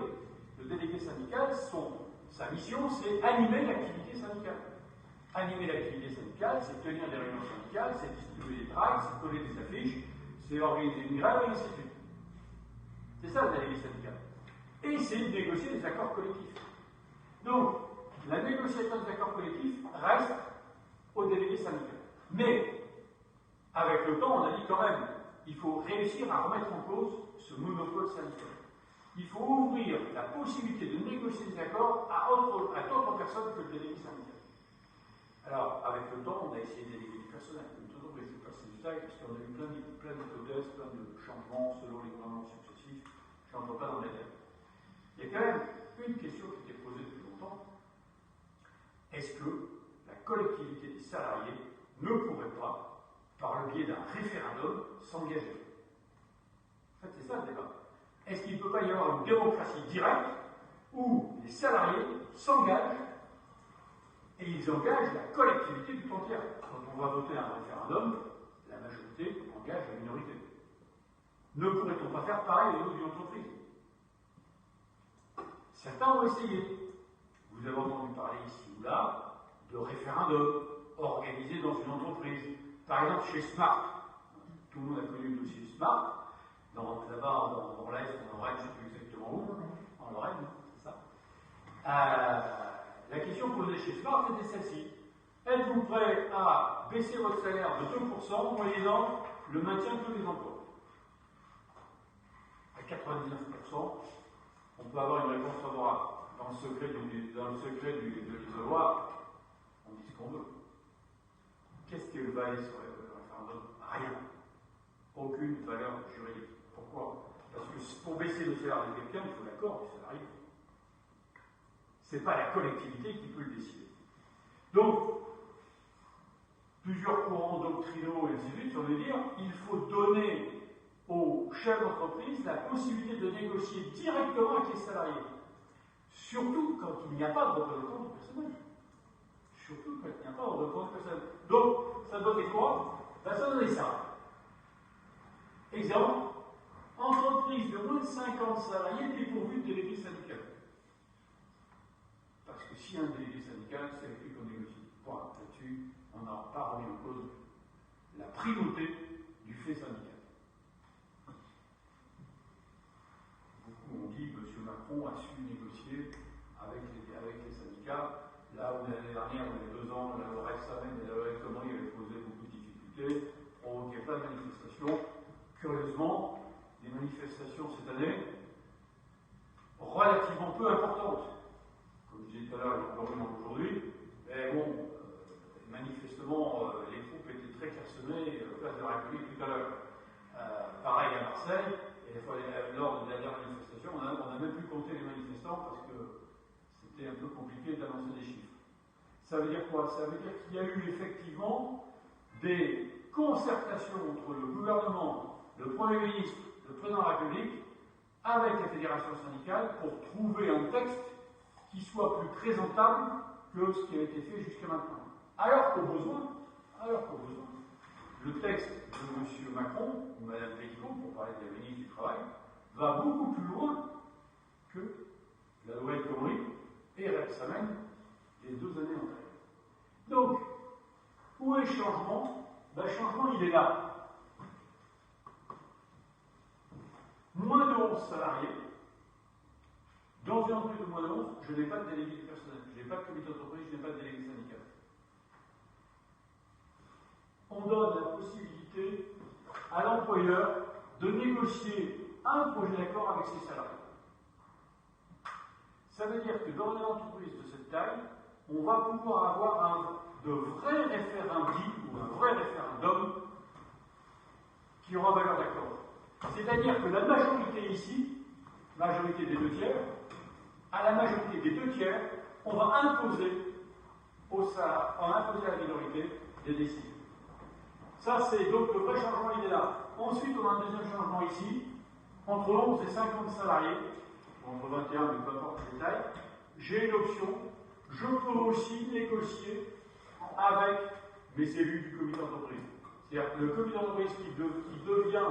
Le délégué syndical, sa mission, c'est animer l'activité syndicale. Animer l'activité syndicale, c'est tenir des réunions syndicales, c'est distribuer des tracts, c'est coller des affiches, c'est organiser une grève, et ainsi de suite. C'est ça le délégué syndical. Et c'est de négocier des accords collectifs. Donc, la négociation des accords collectifs reste au délégué syndical. Mais, avec le temps, on a dit quand même, il faut réussir à remettre en cause ce monopole syndical. Il faut ouvrir la possibilité de négocier des accords à d'autres personnes que le délégué syndical. Alors, avec le temps, on a essayé de déléguer du personnel. Tout le monde est passé du taille, parce qu'on a eu plein d'hypothèses, plein de changements selon les gouvernements successifs. Je n'entre pas dans les détails. Il y a quand même une question qui était posée depuis longtemps. Est-ce que la collectivité des salariés ne pourrait pas, par le biais d'un référendum, s'engager? En fait, c'est ça le débat. Est-ce qu'il ne peut pas y avoir une démocratie directe où les salariés s'engagent et ils engagent la collectivité tout entière? Quand on va voter un référendum, la majorité engage la minorité. Ne pourrait-on pas faire pareil au niveau d'une entreprise? Certains ont essayé. Vous avez entendu parler ici ou là de référendums organisés dans une entreprise. Par exemple, chez Smart. Tout le monde a connu le dossier Smart. Là-bas, dans l'Est, en Lorraine, je ne sais plus exactement où. En Lorraine, c'est ça. La question posée chez Smart était celle-ci. Êtes-vous prêt à baisser votre salaire de 2% moyennant le maintien de tous les emplois? À 99%, on peut avoir une réponse favorable. Dans le secret de l'isoloir, on dit ce qu'on veut. Qu'est-ce qu'elle valait sur le référendum? Rien. Aucune valeur juridique. Pourquoi? Parce que pour baisser le salaire de quelqu'un, il faut l'accord du salarié. Ce n'est pas la collectivité qui peut le décider. Donc, plusieurs courants doctrinaux et ainsi de suite, on veut dire il faut donner aux chefs d'entreprise la possibilité de négocier directement avec les salariés. Surtout quand il n'y a pas de représentant du personnel. Surtout quand il n'y a pas de représentant du personnel. Donc, ça donnait quoi? Ben, ça donnait ça. Exemple, entreprise de moins de 50 salariés dépourvue de délégué syndical. Parce que si un délégué syndical, c'est avec lui qu'on négocie. Point. Là-dessus, on n'a pas remis en cause la primauté du fait syndical. Beaucoup ont dit que M. Macron a su négocier avec les syndicats. Là où l'année dernière, on avait 2 ans, la loi Rebsamen et la loi El Khomri avaient posé beaucoup de difficultés, provoqué plein de manifestations. Curieusement, les manifestations cette année, relativement peu importantes. Comme je disais tout à l'heure, il y a encore aujourd'hui, mais bon, manifestement, les troupes étaient très clairsemées, place de la République tout à l'heure. Pareil à Marseille, et lors de la dernière manifestation, on a même pu compter les manifestants parce que c'était un peu compliqué d'annoncer des chiffres. Ça veut dire quoi? Ça veut dire qu'il y a eu effectivement des concertations entre le gouvernement, le Premier ministre, le Président de la République, avec la Fédération syndicale pour trouver un texte qui soit plus présentable que ce qui a été fait jusqu'à maintenant. Alors qu'au besoin, le texte de M. Macron, ou Mme Pénicaud, pour parler de la ministre du Travail, va beaucoup plus loin que la loi El Khomri et Rebsamen les 2 années antérieures. Donc, où est le changement? Ben, le changement, il est là. Moins de 11 salariés. Dans une entreprise de moins de 11, je n'ai pas de délégué du personnel, je n'ai pas de comité d'entreprise, je n'ai pas de délégué syndical. On donne la possibilité à l'employeur de négocier un projet d'accord avec ses salariés. Ça veut dire que dans une entreprise de cette taille, on va pouvoir avoir de vrais référendums ou un vrai référendum qui aura valeur d'accord. C'est-à-dire que la majorité ici, majorité des 2 tiers, à la majorité des 2 tiers, on va imposer à la minorité des décisions. Ça, c'est donc le vrai changement, il est là. Ensuite, on a un deuxième changement ici. entre 11 et 50 salariés, entre 21 mais peu importe les détails, j'ai une option. Je peux aussi négocier avec mes élus du comité d'entreprise. C'est-à-dire que le comité d'entreprise qui devient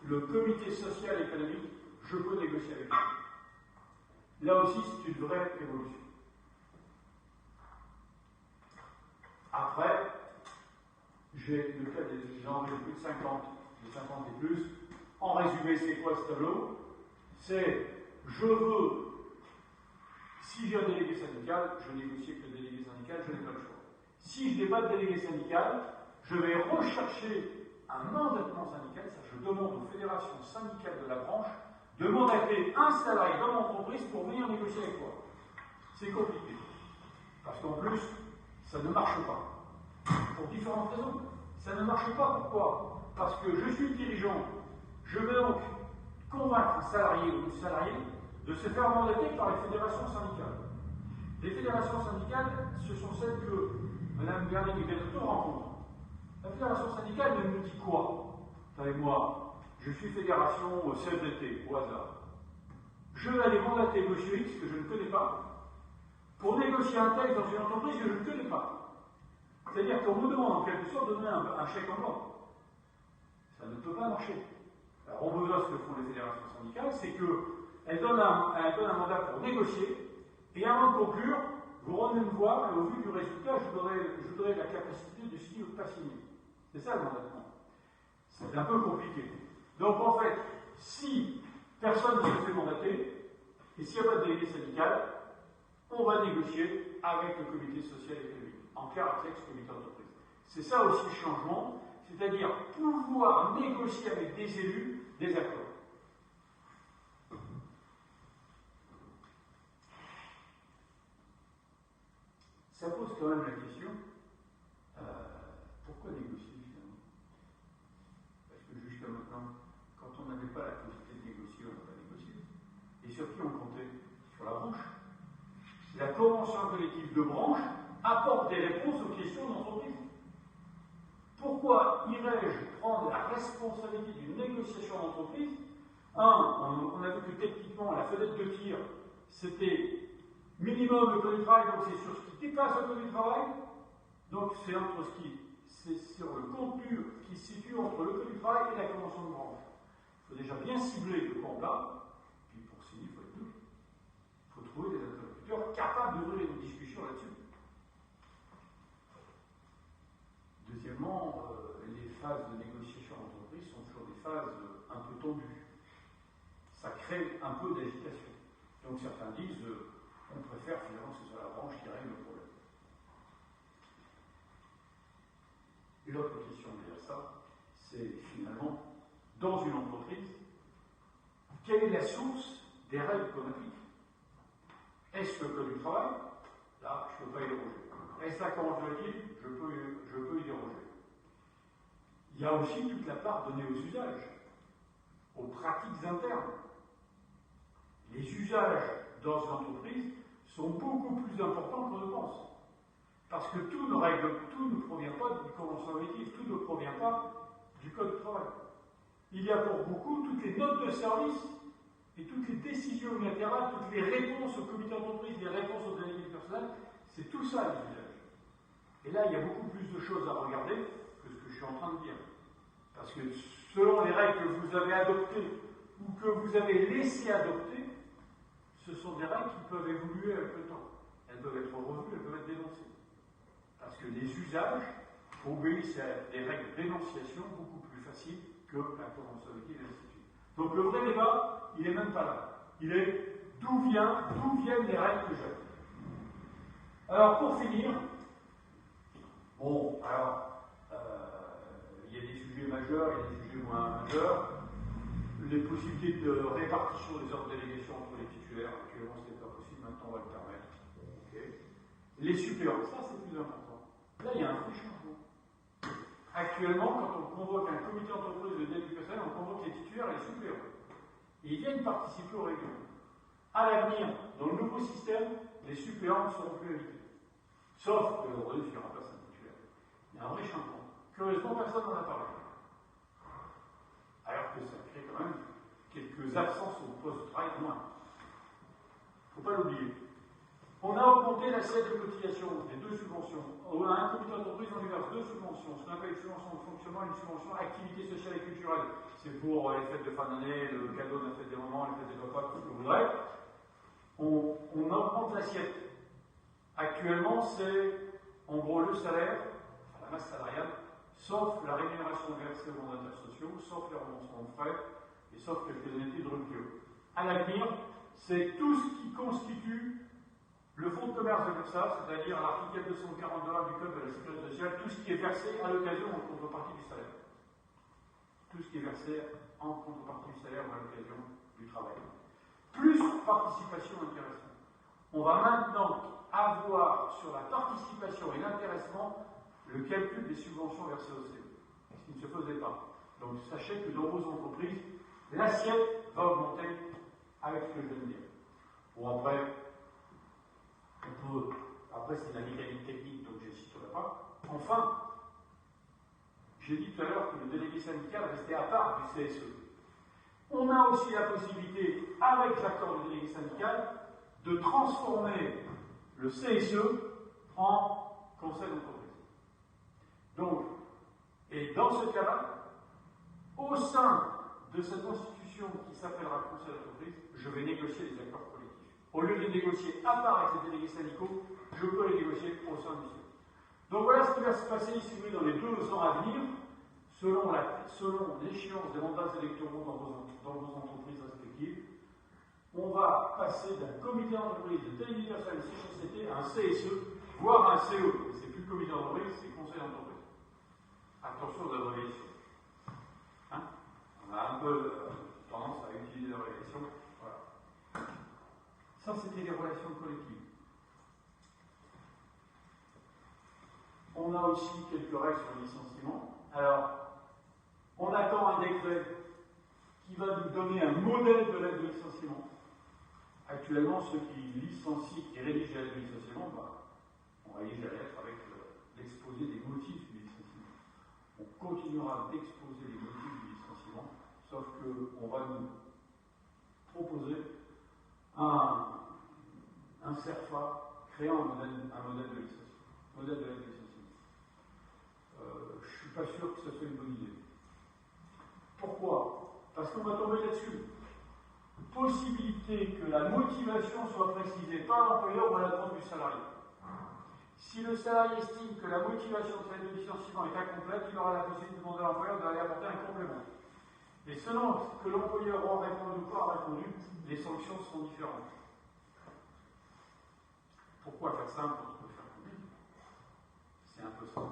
le comité social et économique, je peux négocier avec lui. Là aussi, c'est une vraie évolution. Après, j'ai le cas des gens de plus de 50, de 50 et plus. En résumé, c'est quoi ce tableau? C'est, je veux, si j'ai un délégué syndical, je négocie avec le délégué syndical, je n'ai pas le choix. Si je n'ai pas de délégué syndical, je vais rechercher un mandatement syndical, ça je demande aux fédérations syndicales de la branche de mandater un salarié dans l'entreprise pour venir négocier avec moi. C'est compliqué. Parce qu'en plus, ça ne marche pas. Pour différentes raisons. Ça ne marche pas. Pourquoi? Parce que je suis dirigeant. Je vais donc convaincre un salarié ou une salariée de se faire mandater par les fédérations syndicales. Les fédérations syndicales, ce sont celles que Mme Berling et Berthaud rencontrent. La fédération syndicale me dit quoi? Avec moi, je suis fédération CFDT, au hasard. Je vais aller mandater M. X, que je ne connais pas, pour négocier un texte dans une entreprise que je ne connais pas. C'est-à-dire qu'on me demande en quelque sorte de donner un chèque en blanc. Ça ne peut pas marcher. Alors, on besoin, ce que font les fédérations syndicales, c'est qu'elles donnent un mandat pour négocier, et avant de conclure, vous revenez me voir, et au vu du résultat, je voudrais la capacité de signer ou de ne pas signer. C'est ça le mandatement. C'est un peu compliqué. Donc en fait, si personne ne se fait mandater, et s'il n'y a pas de délégué syndical, on va négocier avec le comité social et économique, en clair avec ce comité d'entreprise. C'est ça aussi le changement, c'est-à-dire pouvoir négocier avec des élus des accords. Ça pose quand même la question, pourquoi négocier finalement? Parce que jusqu'à maintenant, quand on n'avait pas la possibilité de négocier, on n'a pas négocié. Et sur qui on comptait? Sur la branche. La convention collective de branche apporte des réponses aux questions d'entreprise. Pourquoi irais-je prendre la responsabilité d'une négociation d'entreprise? On a vu que techniquement, la fenêtre de tir, c'était minimum le code du travail, donc c'est sur ce qui dépasse le code du travail. Donc c'est sur le contenu qui se situe entre le code du travail et la convention de branche. Il faut déjà bien cibler de quoi on parle, puis pour signer, il faut être double. Il faut trouver des interlocuteurs capables d'ouvrir une discussion là-dessus. Deuxièmement, les phases de négociation d'entreprise sont toujours des phases un peu tendues. Ça crée un peu d'agitation. Donc certains disent on préfère finalement que ce soit la branche qui règle le problème. Et l'autre question derrière ça, c'est finalement, dans une entreprise, quelle est la source des règles qu'on applique? Est-ce le code du travail? Là, je ne peux pas y déroger. Est-ce la convention collective? Je peux y déroger. Il y a aussi toute la part donnée aux usages, aux pratiques internes. Les usages dans une entreprise sont beaucoup plus importants qu'on ne pense. Parce que tout ne provient pas d'une convention collective, tout ne provient pas du code du travail. Il y a pour beaucoup toutes les notes de service et toutes les décisions unilatérales, toutes les réponses au comité d'entreprise, les réponses aux délégués du personnel, c'est tout ça les usages. Et là, il y a beaucoup plus de choses à regarder que ce que je suis en train de dire. Parce que selon les règles que vous avez adoptées ou que vous avez laissé adopter, ce sont des règles qui peuvent évoluer avec le temps. Elles peuvent être revues, elles peuvent être dénoncées. Parce que les usages obéissent à des règles d'énonciation beaucoup plus faciles que la convention collective et l'institut. Donc le vrai débat, il n'est même pas là. Il est d'où viennent les règles que j'ai. Alors pour finir, il y a des sujets majeurs, il y a des sujets moins majeurs. Les possibilités de répartition des ordres de délégation entre les titulaires, actuellement ce n'est pas possible, maintenant on va le permettre. Okay. Les suppléants, ça c'est plus important. Là il y a un vrai changement. Actuellement, quand on convoque un comité d'entreprise de délégués personnels, on convoque les titulaires et les suppléants. Et ils viennent participer aux réunions. À l'avenir, dans le nouveau système, les suppléants ne seront plus invités. Sauf que le relais qui remplace un titulaire. Il y a un vrai changement. Curieusement, personne n'en a parlé. Alors que ça crée quand même quelques absences au poste de travail, moins. Il ne faut pas l'oublier. On a augmenté l'assiette de cotisation des 2 subventions. À un comité d'entreprise, on lui verse 2 subventions, ce qu'on appelle une subvention de fonctionnement et une subvention activité sociale et culturelle. C'est pour les fêtes de fin d'année, le cadeau de la fête des moments, les fêtes des repas, tout ce que vous voudrez. On augmente l'assiette. Actuellement, c'est en gros le salaire, enfin, la masse salariale, sauf la rémunération versée aux mandataires sociaux, sauf les remboursements de frais, et sauf quelques années de rupture. À l'avenir, c'est tout ce qui constitue le fonds de commerce de l'URSSAF, c'est-à-dire l'article 240 du Code de la Sécurité sociale, tout ce qui est versé à l'occasion en contrepartie du salaire. Tout ce qui est versé en contrepartie du salaire ou à l'occasion du travail. Plus participation et intéressement. On va maintenant avoir sur la participation et l'intéressement le calcul des subventions versées au CE, ce qui ne se faisait pas. Donc sachez que dans vos entreprises, l'assiette va augmenter avec ce que je viens de dire. Bon, après c'est de la mécanique technique, donc je ne citerai pas. Enfin, j'ai dit tout à l'heure que le délégué syndical restait à part du CSE. On a aussi la possibilité, avec l'accord du délégué syndical, de transformer le CSE en conseil d'entreprise. Donc, et dans ce cas-là, au sein de cette institution qui s'appellera conseil d'entreprise, je vais négocier les accords collectifs. Au lieu de les négocier à part avec les délégués syndicaux, je peux les négocier au sein du CSE. Donc voilà ce qui va se passer, si vous voulez, dans les 2 ans à venir, selon l'échéance des mandats électoraux dans vos entreprises respectives. On va passer d'un comité d'entreprise de délégué personnel CHSCT à un CSE, voire un CE. C'est plus le comité d'entreprise, c'est le conseil d'entreprise. Attention aux abréviations. Hein? On a un peu tendance à utiliser les abréviations. Voilà. Ça, c'était les relations collectives. On a aussi quelques règles sur le licenciement. Alors, on attend un décret qui va nous donner un modèle de l'aide de licenciement. Actuellement, ceux qui licencient, qui rédigent la lettre de licenciement, on rédige la lettre avec l'exposé des motifs du licenciement. On continuera d'exposer les motifs du licenciement, sauf qu'on va nous proposer un CERFA créant un modèle de licenciement. Modèle de l'aide de licenciement. Je ne suis pas sûr que ce soit une bonne idée. Pourquoi? Parce qu'on va tomber là-dessus. Possibilité que la motivation soit précisée par l'employeur ou à la demande du salarié. Si le salarié estime que la motivation de cette licenciement est incomplète, il aura la possibilité de demander à l'employeur d'aller apporter un complément. Et selon ce que l'employeur aura répondu ou pas répondu, les sanctions seront différentes. Pourquoi faire simple quand on peut faire compliqué? C'est un peu ça.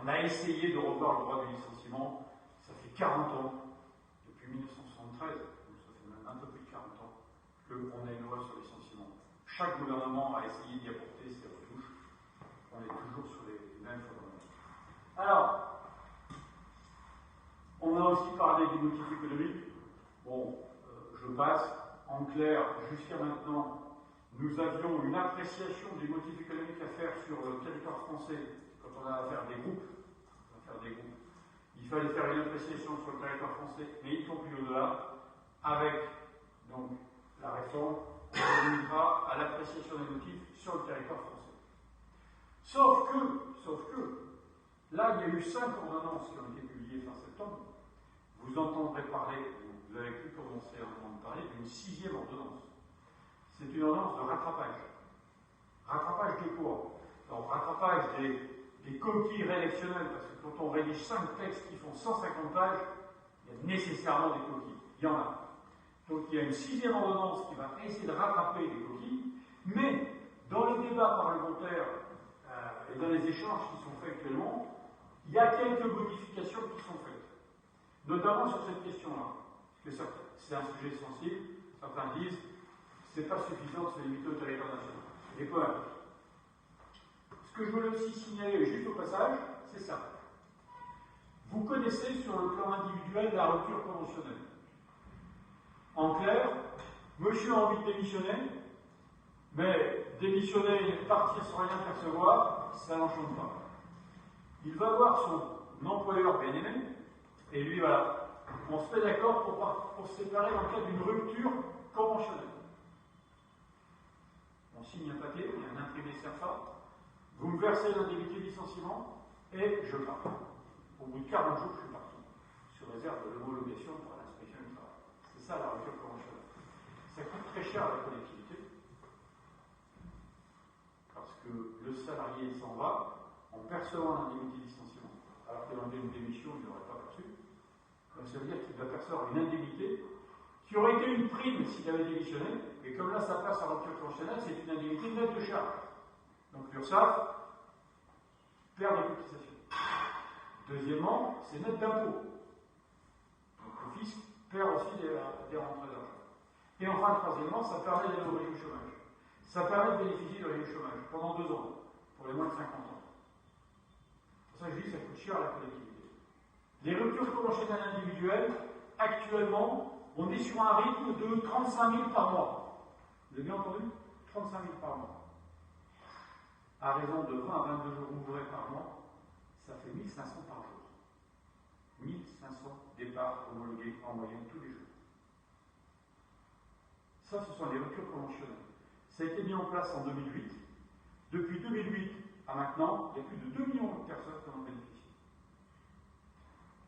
On a essayé de revoir le droit du licenciement, ça fait 40 ans, depuis 1973, donc ça fait même un peu plus de 40 ans, qu'on a une loi sur le licenciement. Chaque gouvernement a essayé d'y apporter ses retouches, on est toujours sur les mêmes fondamentaux. Alors, on a aussi parlé des motifs économiques. Bon, je passe. En clair, jusqu'à maintenant, nous avions une appréciation des motifs économiques à faire sur le territoire français quand on a affaire des groupes. Il fallait faire une appréciation sur le territoire français, mais y compris au-delà, avec donc la réforme, on reviendra à l'appréciation des motifs sur le territoire français. Sauf que, là, il y a eu 5 ordonnances qui ont été publiées fin septembre. Vous entendrez parler, vous avez pu commencer à entendre parler d'une 6e ordonnance. C'est une ordonnance de rattrapage. Rattrapage de quoi? Donc, rattrapage des coquilles rédactionnelles, parce que quand on rédige 5 textes qui font 150 pages, il y a nécessairement des coquilles. Il y en a. Donc il y a une 6e ordonnance qui va essayer de rattraper les coquilles, mais dans les débats parlementaires et dans les échanges qui sont faits actuellement, il y a quelques modifications qui sont faites, notamment sur cette question-là, parce que c'est un sujet sensible. Certains disent c'est pas suffisant de se limiter au territoire national. Et peu importe. Ce que je voulais aussi signaler juste au passage, c'est ça. Vous connaissez sur le plan individuel la rupture conventionnelle. En clair, monsieur a envie de démissionner, mais démissionner et partir sans rien percevoir, ça n'enchante pas. Il va voir son employeur bien aimé, et lui, voilà, on se met d'accord pour se séparer dans le cadre d'une rupture conventionnelle. On signe un papier, il y a un imprimé CERFA, vous me versez l'indemnité de licenciement et je pars. Au bout de 40 jours, je suis parti, sous réserve de l'homologation par l'inspection du travail. C'est ça la rupture conventionnelle. Ça coûte très cher à la collectivité, parce que le salarié s'en va en percevant l'indemnité de licenciement, alors qu'il en avait une démission, il ne l'aurait pas perçue. Donc ça veut dire qu'il va percevoir une indemnité qui aurait été une prime s'il avait démissionné, et comme là ça passe en rupture conventionnelle, c'est une indemnité nette de charge. Donc l'URSSAF perd des cotisations. Deuxièmement, c'est net d'impôt. Donc le fisc perd aussi des rentrées d'argent. Et enfin, troisièmement, ça permet d'aller au régime chômage. Ça permet de bénéficier du régime chômage pendant 2 ans, pour les moins de 50 ans. C'est pour ça que je dis que ça coûte cher à la collectivité. Les ruptures conventionnelles individuelles, actuellement, on est sur un rythme de 35 000 par mois. Vous avez bien entendu? 35 000 par mois. À raison de 20 à 22 jours ouvrés par mois, ça fait 1500 par jour. 1500 départs homologués en moyenne tous les jours. Ça, ce sont les ruptures conventionnelles. Ça a été mis en place en 2008. Depuis 2008 à maintenant, il y a plus de 2 millions de personnes qui en bénéficient.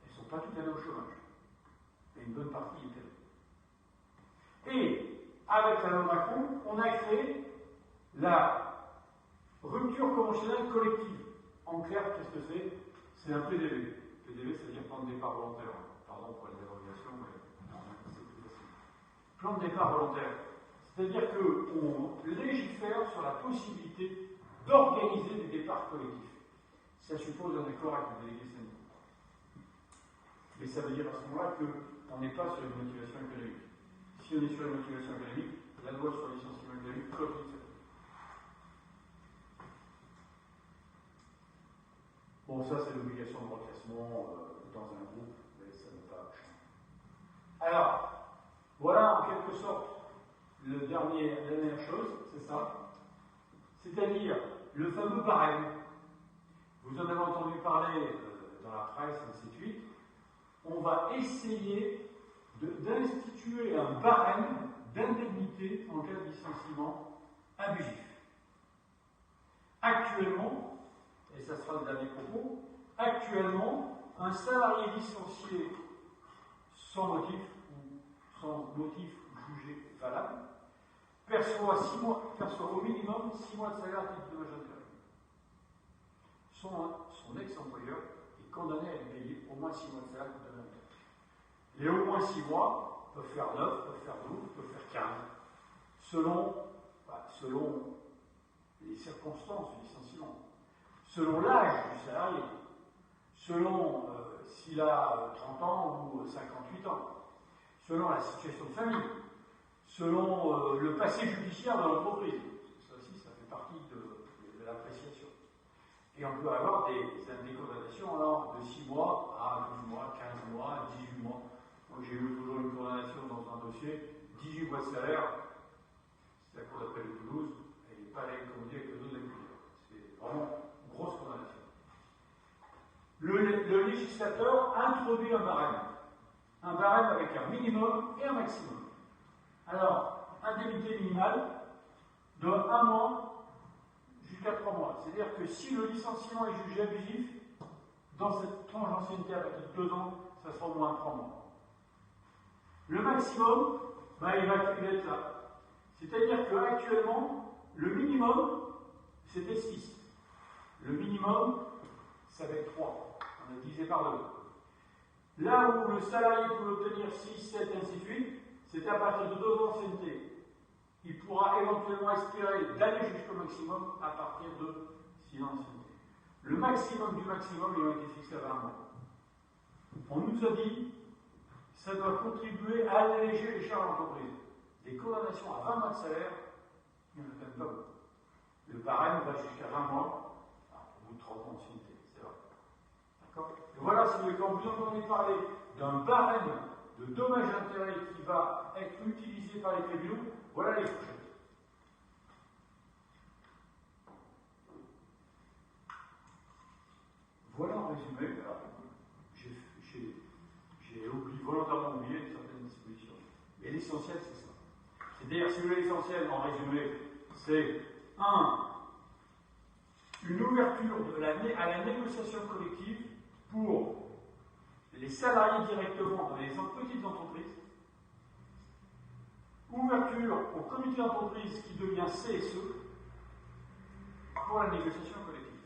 Elles ne sont pas toutes allées au chômage. Et une bonne partie est allée. Et avec la loi Macron, on a créé la rupture conventionnelle collective. En clair, qu'est-ce que c'est? C'est un PDV. PDV, c'est-à-dire plan de départ volontaire. Pardon pour les abréviations, mais c'est plus facile. Plan de départ volontaire. C'est-à-dire qu'on légifère sur la possibilité d'organiser des départs collectifs. Ça suppose un accord avec le délégué syndical. Mais ça veut dire à ce moment-là qu'on n'est pas sur une motivation économique. Si on est sur une motivation économique, la loi sur le licenciement économique colle ça. Bon, ça c'est l'obligation de reclassement dans un groupe, mais ça ne va pas changer. Alors, voilà en quelque sorte la dernière chose, c'est ça. C'est-à-dire le fameux barème. Vous en avez entendu parler dans la presse, ainsi de suite. On va essayer d'instituer un barème d'indemnité en cas de licenciement abusif. Actuellement, et ça sera le dernier propos, actuellement, un salarié licencié sans motif jugé valable perçoit au minimum 6 mois de salaire à titre de dommage intérêt. Son ex-employeur est condamné à lui payer au moins 6 mois de salaire à titre de dommage intérêt. Et au moins 6 mois peuvent faire 9, peuvent faire 12, peuvent faire 15, selon les circonstances du licenciement, selon l'âge du salarié, selon s'il a 30 ans ou 58 ans, selon la situation de famille, selon le passé judiciaire de l'entreprise. Ça aussi, ça fait partie de l'appréciation. Et on peut avoir des condamnations alors, de 6 mois à 12 mois, 15 mois, 18 mois. Moi, j'ai eu toujours une condamnation dans un dossier, 18 mois de salaire, c'est la cour d'appel de Toulouse, et il n'est pas allé comme dire avec le dos de la cuillère. C'est vraiment une grosse condamnation. Le législateur introduit un barème avec un minimum et un maximum. Alors, indemnité minimale de 1 mois jusqu'à 3 mois. C'est-à-dire que si le licenciement est jugé abusif, dans cette tranche d'ancienneté à partir de 2 ans, ça sera au moins 3 mois. Le maximum, il va être là. C'est-à-dire qu'actuellement, le minimum, c'était 6. Le minimum, ça va être 3. On a divisé par 2. Là où le salarié pouvait obtenir 6, 7, ainsi de suite, c'était à partir de 2 ans d'ancienneté. Il pourra éventuellement espérer d'aller jusqu'au maximum à partir de 6 ans d'ancienneté. Le maximum du maximum, il a été fixé à 20 mois. On nous a dit ça doit contribuer à alléger les charges d'entreprise. Des condamnations à 20 mois de salaire, il n'y en a même pas beaucoup. Le barème va jusqu'à 20 mois, au bout de 30 ans d'ancienneté, c'est vrai. D'accord? Et voilà, quand vous entendez parler d'un barème de dommages d'intérêt qui va être utilisé par les tribunaux, voilà les fourchettes. Voilà en résumé. J'ai oublié volontairement Et l'essentiel, c'est ça. C'est-à-dire, si vous voulez l'essentiel, en résumé, c'est 1. Une ouverture à la négociation collective pour les salariés directement dans les petites entreprises. Ouverture au comité d'entreprise qui devient CSE pour la négociation collective.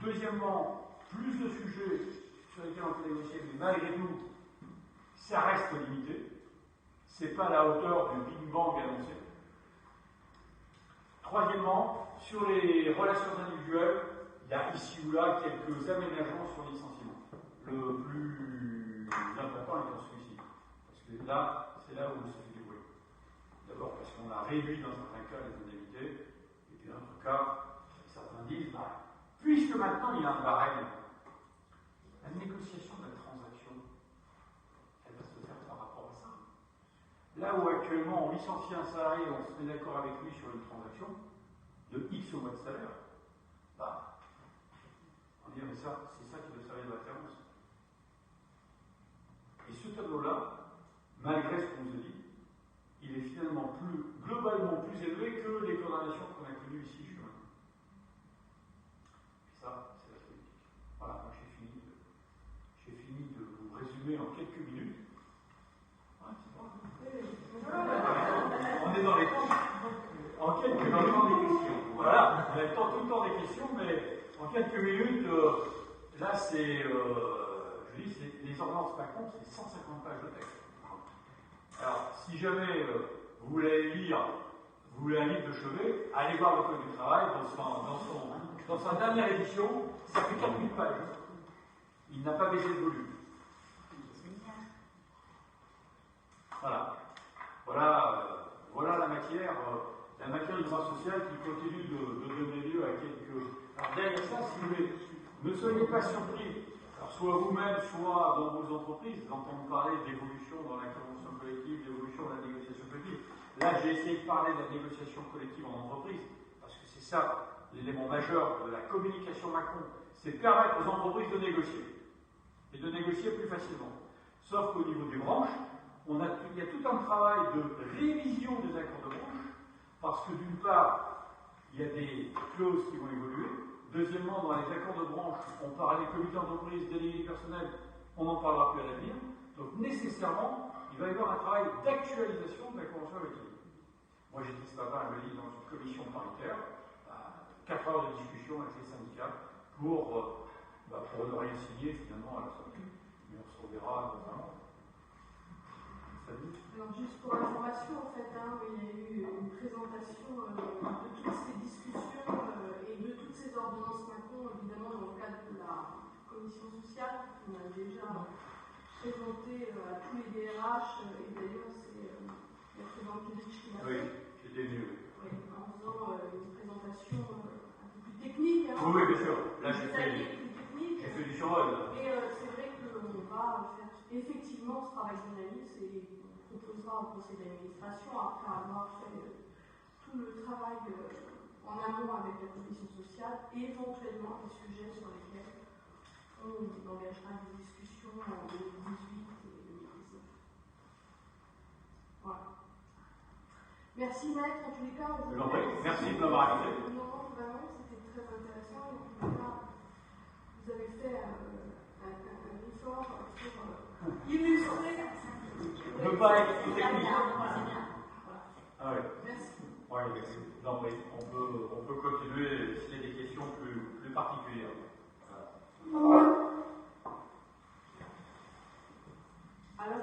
Deuxièmement, plus de sujets sur lesquels on peut négocier, mais malgré tout, ça reste limité. Ce n'est pas à la hauteur du Big Bang annoncé. Troisièmement, sur les relations individuelles, il y a ici ou là quelques aménagements sur le licenciement. Le plus important étant celui-ci. Parce que là, c'est là où ça fait du bruit. D'abord parce qu'on a réduit dans certains cas les indemnités, et puis dans d'autres cas, certains disent, puisque maintenant il y a un barème, la négociation de la transaction, elle va se faire par rapport à ça. Là où actuellement on licencie un salarié et on se met d'accord avec lui sur une transaction de X au mois de salaire, on dit, mais ça, c'est ça qui doit servir de référence. Et ce tableau-là, malgré ce qu'on nous a dit, il est finalement globalement plus élevé que les condamnations qu'on a connues ici jusqu'à maintenant. Et ça, c'est la politique. Voilà, moi j'ai fini de vous résumer en quelques minutes. On est dans les temps. Dans le temps des questions. Voilà, on a tout le temps des questions, mais en quelques minutes, là c'est, je dis, les ordonnances Macron, c'est 150 pages de texte. Alors, si jamais vous voulez lire, vous voulez un livre de chevet, allez voir le Code du travail dans sa dernière édition, ça fait 4000 pages. Il n'a pas baissé le volume. Voilà la matière du droit social qui continue de donner lieu à quelques. Alors derrière ça, si vous voulez, ne soyez pas surpris. Alors, soit vous-même, soit dans vos entreprises, d'entendre parler d'évolution dans la convention collective, d'évolution de la négociation collective. Là, j'ai essayé de parler de la négociation collective en entreprise, parce que c'est ça l'élément majeur de la communication Macron, c'est permettre aux entreprises de négocier, et de négocier plus facilement. Sauf qu'au niveau des branches, il y a tout un travail de révision des accords de branche, parce que d'une part, il y a des clauses qui vont évoluer. Deuxièmement, dans les accords de branche, on parle des comités d'entreprise, délégués personnels, on n'en parlera plus à l'avenir. Donc nécessairement, il va y avoir un travail d'actualisation de la convention collective. Moi j'ai dit ce matin, je le dis dans une commission paritaire, 4 heures de discussion avec les syndicats pour ne rien signer finalement à la sortie. Mais on se reverra dans un an. Alors juste pour information, en fait, il y a eu une présentation de toutes ces discussions et de toutes ces ordonnances Macron, évidemment, dans le cadre de la commission sociale, qu'on a déjà présenté à tous les DRH, et d'ailleurs c'est le président Kilic qui l'a fait. Oui, j'étais venu. Oui, en faisant une présentation un peu plus technique. Oui, bien sûr. Là, j'ai fait du survol. Et c'est vrai qu'on va faire effectivement ce travail d'analyse et on proposera au conseil d'administration, après avoir fait tout le travail en amont avec la commission sociale, et éventuellement des sujets sur lesquels on engagera des discussions en 2018 et 2019. Voilà. Merci Maître, en tous les cas. Merci de m'avoir invité. Non, vraiment, c'était très intéressant. En tous les cas, vous avez fait un effort pour illustrer. Ne pas être trop technique. Ah oui. Merci. Oui, on peut continuer s'il y a des questions plus particulières. Alors,